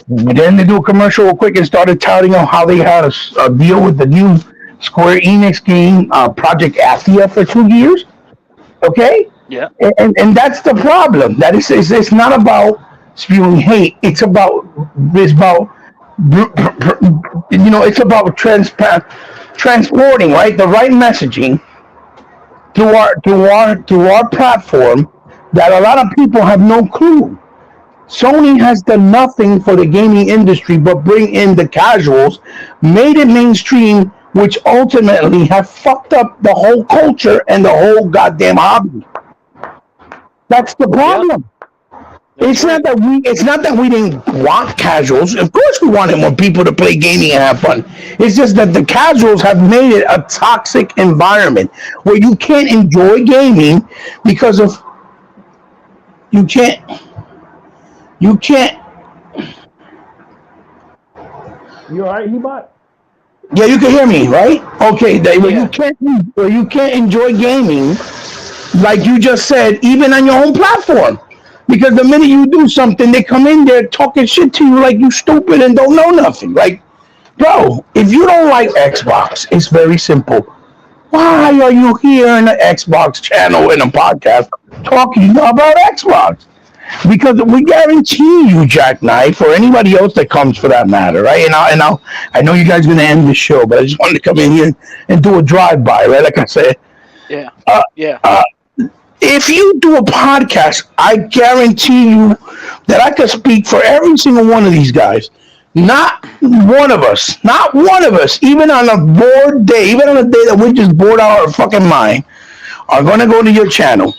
then they do a commercial real quick and started touting on how they had a deal with the new Square Enix game, Project Athia, for 2 years. Okay, Yeah. and that's the problem. That is, it's not about spewing hate. It's about it's about transporting, right, the right messaging to our platform that a lot of people have no clue. Sony has done nothing for the gaming industry but bring in the casuals, made it mainstream, which ultimately have fucked up the whole culture and the whole goddamn hobby. That's the Yep. problem. That's It's right. not that we didn't want casuals. Of course we wanted more people to play gaming and have fun. It's just that the casuals have made it a toxic environment where you can't enjoy gaming because of you can't you can't You all right, Ebot? yeah, you can hear me, right? Okay, Yeah. where you can't enjoy gaming, like you just said, even on your own platform. Because the minute you do something, they come in there talking shit to you like you stupid and don't know nothing. Like, bro, if you don't like Xbox, it's very simple. Why are you here in the Xbox channel in a podcast talking about Xbox? Because we guarantee you, Jackknife, or anybody else that comes for that matter, right? I know you guys are gonna end the show, but I just wanted to come in here and do a drive by, right? Like I said, Yeah. uh, Yeah. uh, if you do a podcast, I guarantee you that I could speak for every single one of these guys. Not one of us, even on a bored day, even on a day that we just bored out our fucking mind, are gonna go to your channel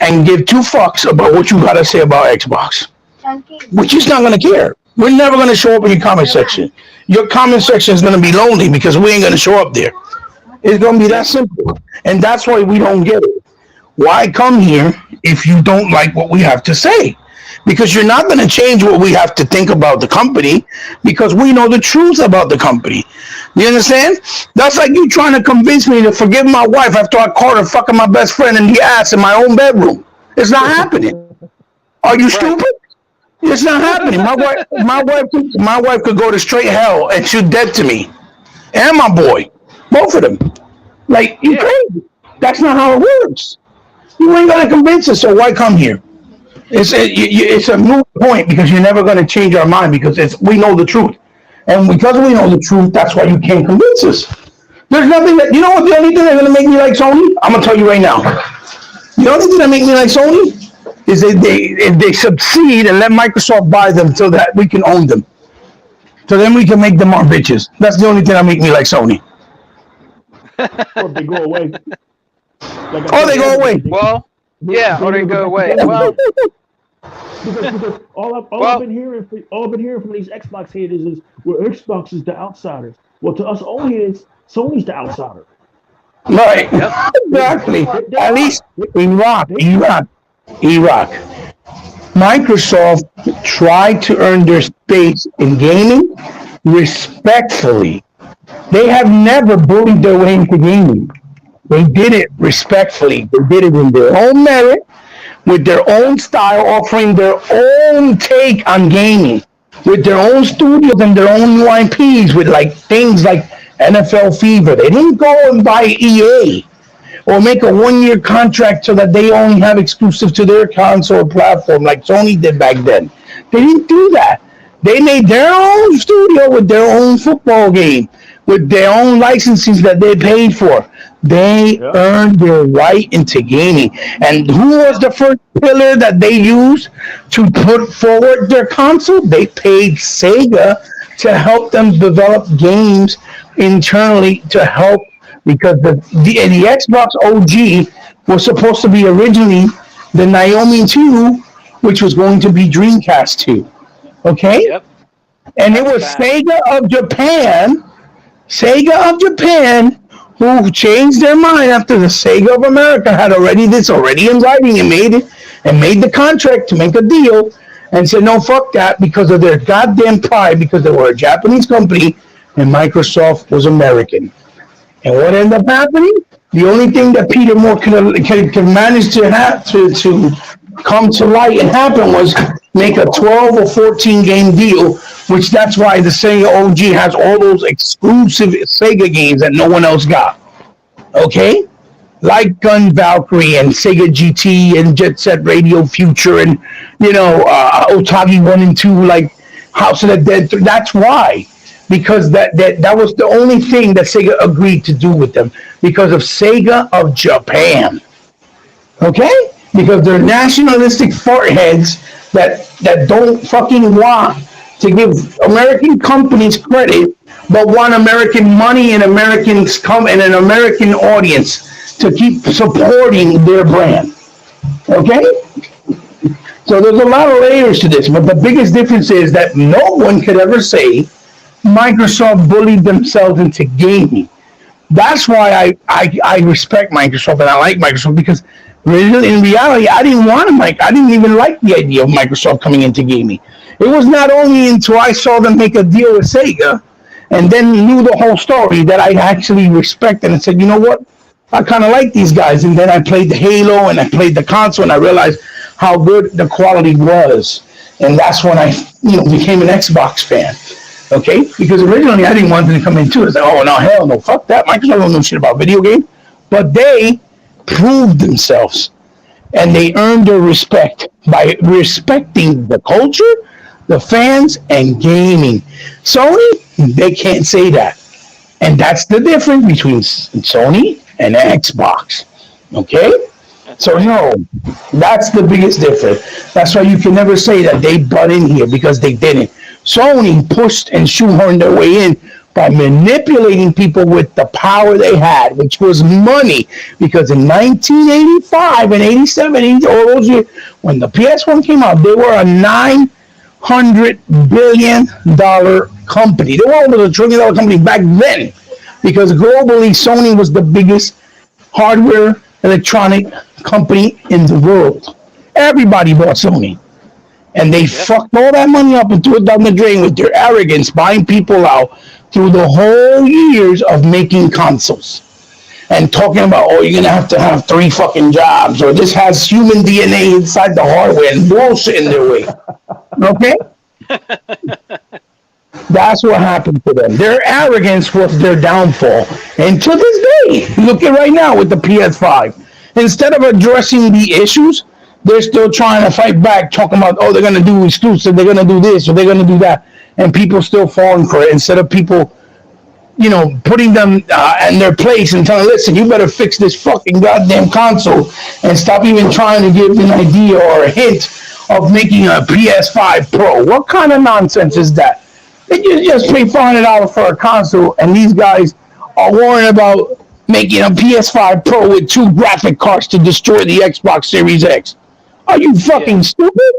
and give two fucks about what you gotta say about Xbox. We're just not gonna care. We're never gonna show up in your comment section. Your comment section is gonna be lonely because we ain't gonna show up there. It's gonna be that Yep. simple. And that's why we don't get it. Why come here if you don't like what we have to say? Because you're not going to change what we have to think about the company because we know the truth about the company. You understand? That's like you trying to convince me to forgive my wife after I caught her fucking my best friend in the ass in my own bedroom. It's not happening. Are you Right. stupid? It's not happening. My wife could go to straight hell and shoot dead to me, and my boy, both of them. Like, you Yeah. crazy? That's not how it works. You ain't gonna convince us, so why come here? It's a moot point because you're never gonna change our mind because we know the truth, and because we know the truth, that's why you can't convince us. There's nothing that, you know what, the only thing that's gonna make me like Sony, I'm gonna tell you right now. The only thing that make me like Sony is if they succeed and let Microsoft buy them so that we can own them. So then we can make them our bitches. That's the only thing that make me like Sony. Or if they go away, like I Oh, said they go earlier, away. Well, yeah, or they never go go away. back together. Well, Because all I've well, been hearing from these Xbox haters is, well, Xbox is the outsiders. Well, to us old heads, Sony's the outsider. Right. yep. Exactly. They At are. least Iraq. Microsoft tried to earn their space in gaming respectfully. They have never bullied their way into gaming. They did it respectfully. They did it in their own merit, with their own style, offering their own take on gaming, with their own studios and their own new IPs, with like things like NFL Fever. They didn't go and buy EA or make a 1 year contract so that they only have exclusive to their console platform like Sony did back then. They didn't do that. They made their own studio with their own football game, with their own licenses that they paid for. They Yep. earned their right into gaming. And who was the first pillar that they used to put forward their console? They paid Sega to help them develop games internally to help because the Xbox OG was supposed to be originally the Naomi 2, which was going to be Dreamcast 2. Okay? Yep. And it That's a was fact. Sega of Japan, who changed their mind after the Sega of America had already in writing and made the contract to make a deal and said no fuck that because of their goddamn pride because they were a Japanese company and Microsoft was American. And what ended up happening? The only thing that Peter Moore could manage to have to come to light and happen was make a 12 or 14 game deal, which that's why the Sega OG has all those exclusive Sega games that no one else got. Okay? Like Gun Valkyrie and Sega GT and Jet Set Radio Future and, Otagi 1 and 2, like House of the Dead. That's why. Because that was the only thing that Sega agreed to do with them because of Sega of Japan. Okay? Because they're nationalistic fartheads that don't fucking want to give American companies credit, but want American money and Americans come and an American audience to keep supporting their brand. Okay? So there's a lot of layers to this, but the biggest difference is that no one could ever say Microsoft bullied themselves into gaming. That's why I respect Microsoft and I like Microsoft because really, in reality, I didn't even like the idea of Microsoft coming into gaming. It was not only until I saw them make a deal with Sega and then knew the whole story that I actually respected and said, you know what? I kind of like these guys. And then I played the Halo and I played the console and I realized how good the quality was. And that's when I became an Xbox fan. Okay? Because originally I didn't want them to come in too. I said, oh, no, hell no, fuck that. Microsoft don't know shit about video games. But they proved themselves and they earned their respect by respecting the culture, the fans, and gaming. Sony, they can't say that. And that's the difference between Sony and Xbox. Okay? That's So, right. no, that's the biggest difference. That's why you can never say that they butt in here because they didn't. Sony pushed and shoehorned their way in by manipulating people with the power they had, which was money. Because in 1985 and 87, all those years, when the PS1 came out, they were a $900 billion company. They were almost $1 trillion company back then. Because globally, Sony was the biggest hardware electronic company in the world. Everybody bought Sony. And they Yep. fucked all that money up and threw it down the drain with their arrogance, buying people out through the whole years of making consoles. And talking about, oh, you're going to have 3 fucking jobs, or this has human DNA inside the hardware and bullshit in their way. Okay? That's what happened to them. Their arrogance was their downfall. And to this day, look at right now with the PS5. Instead of addressing the issues, they're still trying to fight back, talking about, oh, they're going to do exclusive, they're going to do this, or they're going to do that. And people still falling for it instead of people, putting them in their place and telling, listen, you better fix this fucking goddamn console and stop even trying to give an idea or a hint of making a PS5 Pro. What kind of nonsense is that? You just pay $400 for a console, and these guys are worrying about making a PS5 Pro with 2 graphic cards to destroy the Xbox Series X. Are you fucking Yeah. stupid?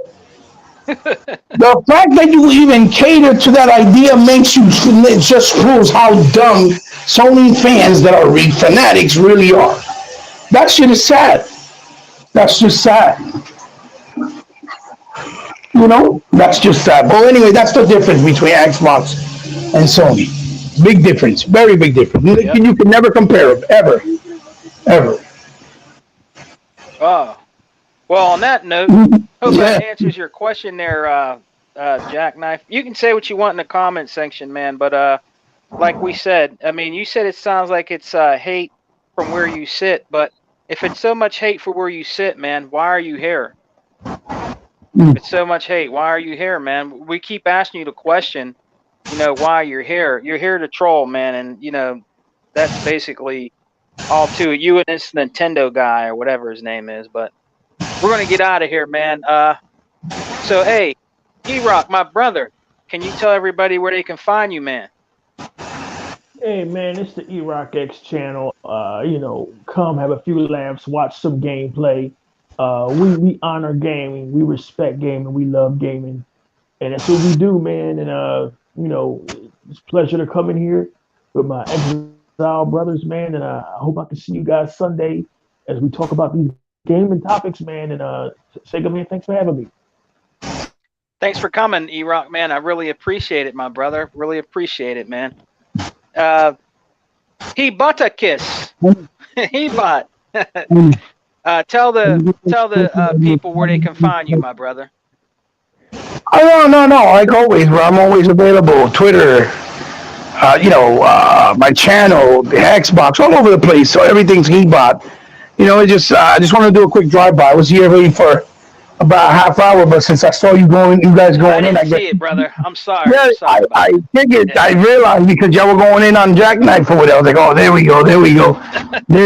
The fact that you even cater to that idea makes you, it just proves how dumb Sony fans that are fanatics really are. That shit is sad. That's just sad. That's just sad. Well, anyway, that's the difference between Xbox and Sony. Big difference. Very big difference. Yep. You can never compare them. Ever. Ever. Oh. Well, on that note, hope Yeah. that answers your question there, Jackknife. You can say what you want in the comment section, man, but like we said, I mean, you said it sounds like it's hate from where you sit, but if it's so much hate for where you sit, man, why are you here? with so much hate? Why are you here, man? We keep asking you the question, why you're here. You're here to troll, man, and that's basically all to it. You and this Nintendo guy or whatever his name is, but we're gonna get out of here, man. So hey, E-Rock, my brother, can you tell everybody where they can find you, man? Hey man, it's the E-Rock X channel. Come have a few laughs, watch some gameplay. We honor gaming, we respect gaming, we love gaming, and that's what we do, man. And it's a pleasure to come in here with my exile brothers, man. And I hope I can see you guys Sunday as we talk about these gaming topics, man. And Sega, man, thanks for having me. Thanks for coming, E-Rock, man. I really appreciate it, my brother. Really appreciate it, man. He bought a kiss. He bought. Tell the people where they can find you, my brother. Oh, no. Like always, bro. I'm always available. Twitter, my channel, the Xbox, all over the place. So everything's Hebot. I just want to do a quick drive by. I was here waiting for about a half hour, but since I saw you guys going I in, didn't see it, brother. I'm sorry. Yeah, I'm sorry I figured, I realized because y'all were going in on Jackknife or whatever. I was like, oh, there we go. They're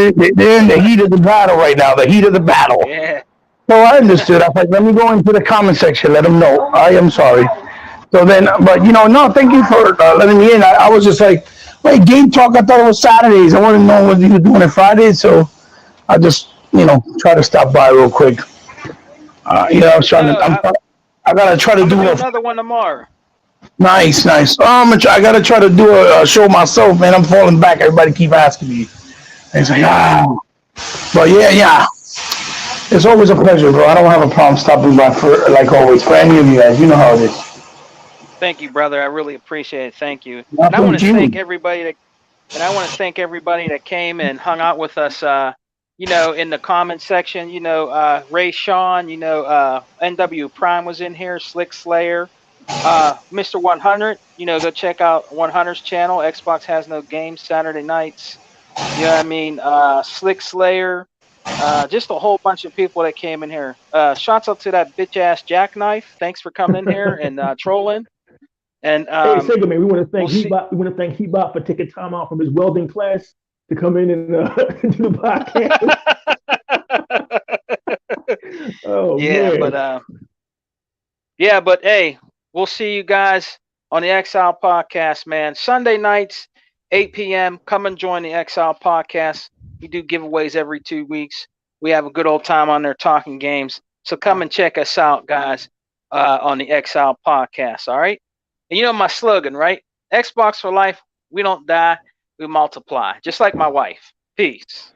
in the heat of the battle right now, the heat of the battle. Yeah. So I understood. I was like, let me go into the comment section, let them know. I am sorry. So then, but no, thank you for letting me in. I was just like, wait, game talk. I thought it was Saturdays. I wanted to know whether you were doing it Fridays. So I just, try to stop by real quick. I was trying No, to. I gotta try to I'm do gonna do a another one tomorrow. nice. I gotta try to do a show myself, man. I'm falling back. Everybody keep asking me. And it's like, but yeah. It's always a pleasure, bro. I don't have a problem stopping by for like always for any of you guys. You know how it is. Thank you, brother. I really appreciate it. Thank you. And I want Nothing to thank you. everybody that came and hung out with us. In the comment section. Ray Sean. NW Prime was in here. Slick Slayer. Mr. 100. Go check out 100's channel. Xbox Has No Games Saturday nights. You know what I mean? Slick Slayer. Just a whole bunch of people that came in here. Shouts out to that bitch ass Jackknife. Thanks for coming in here and trolling. And Hey, Sega, man, we want to we'll thank see. Heatbot. We want to thank Heatbot for taking time out from his welding class to come in and do the podcast. Oh Yeah, man. but hey, we'll see you guys on the Exile Podcast, man. Sunday nights, 8 p.m. Come and join the Exile Podcast. We do giveaways every 2 weeks. We have a good old time on there talking games. So come and check us out, guys, on the Exile Podcast. All right. And you know my slogan, right? Xbox for life. We don't die. We multiply. Just like my wife. Peace.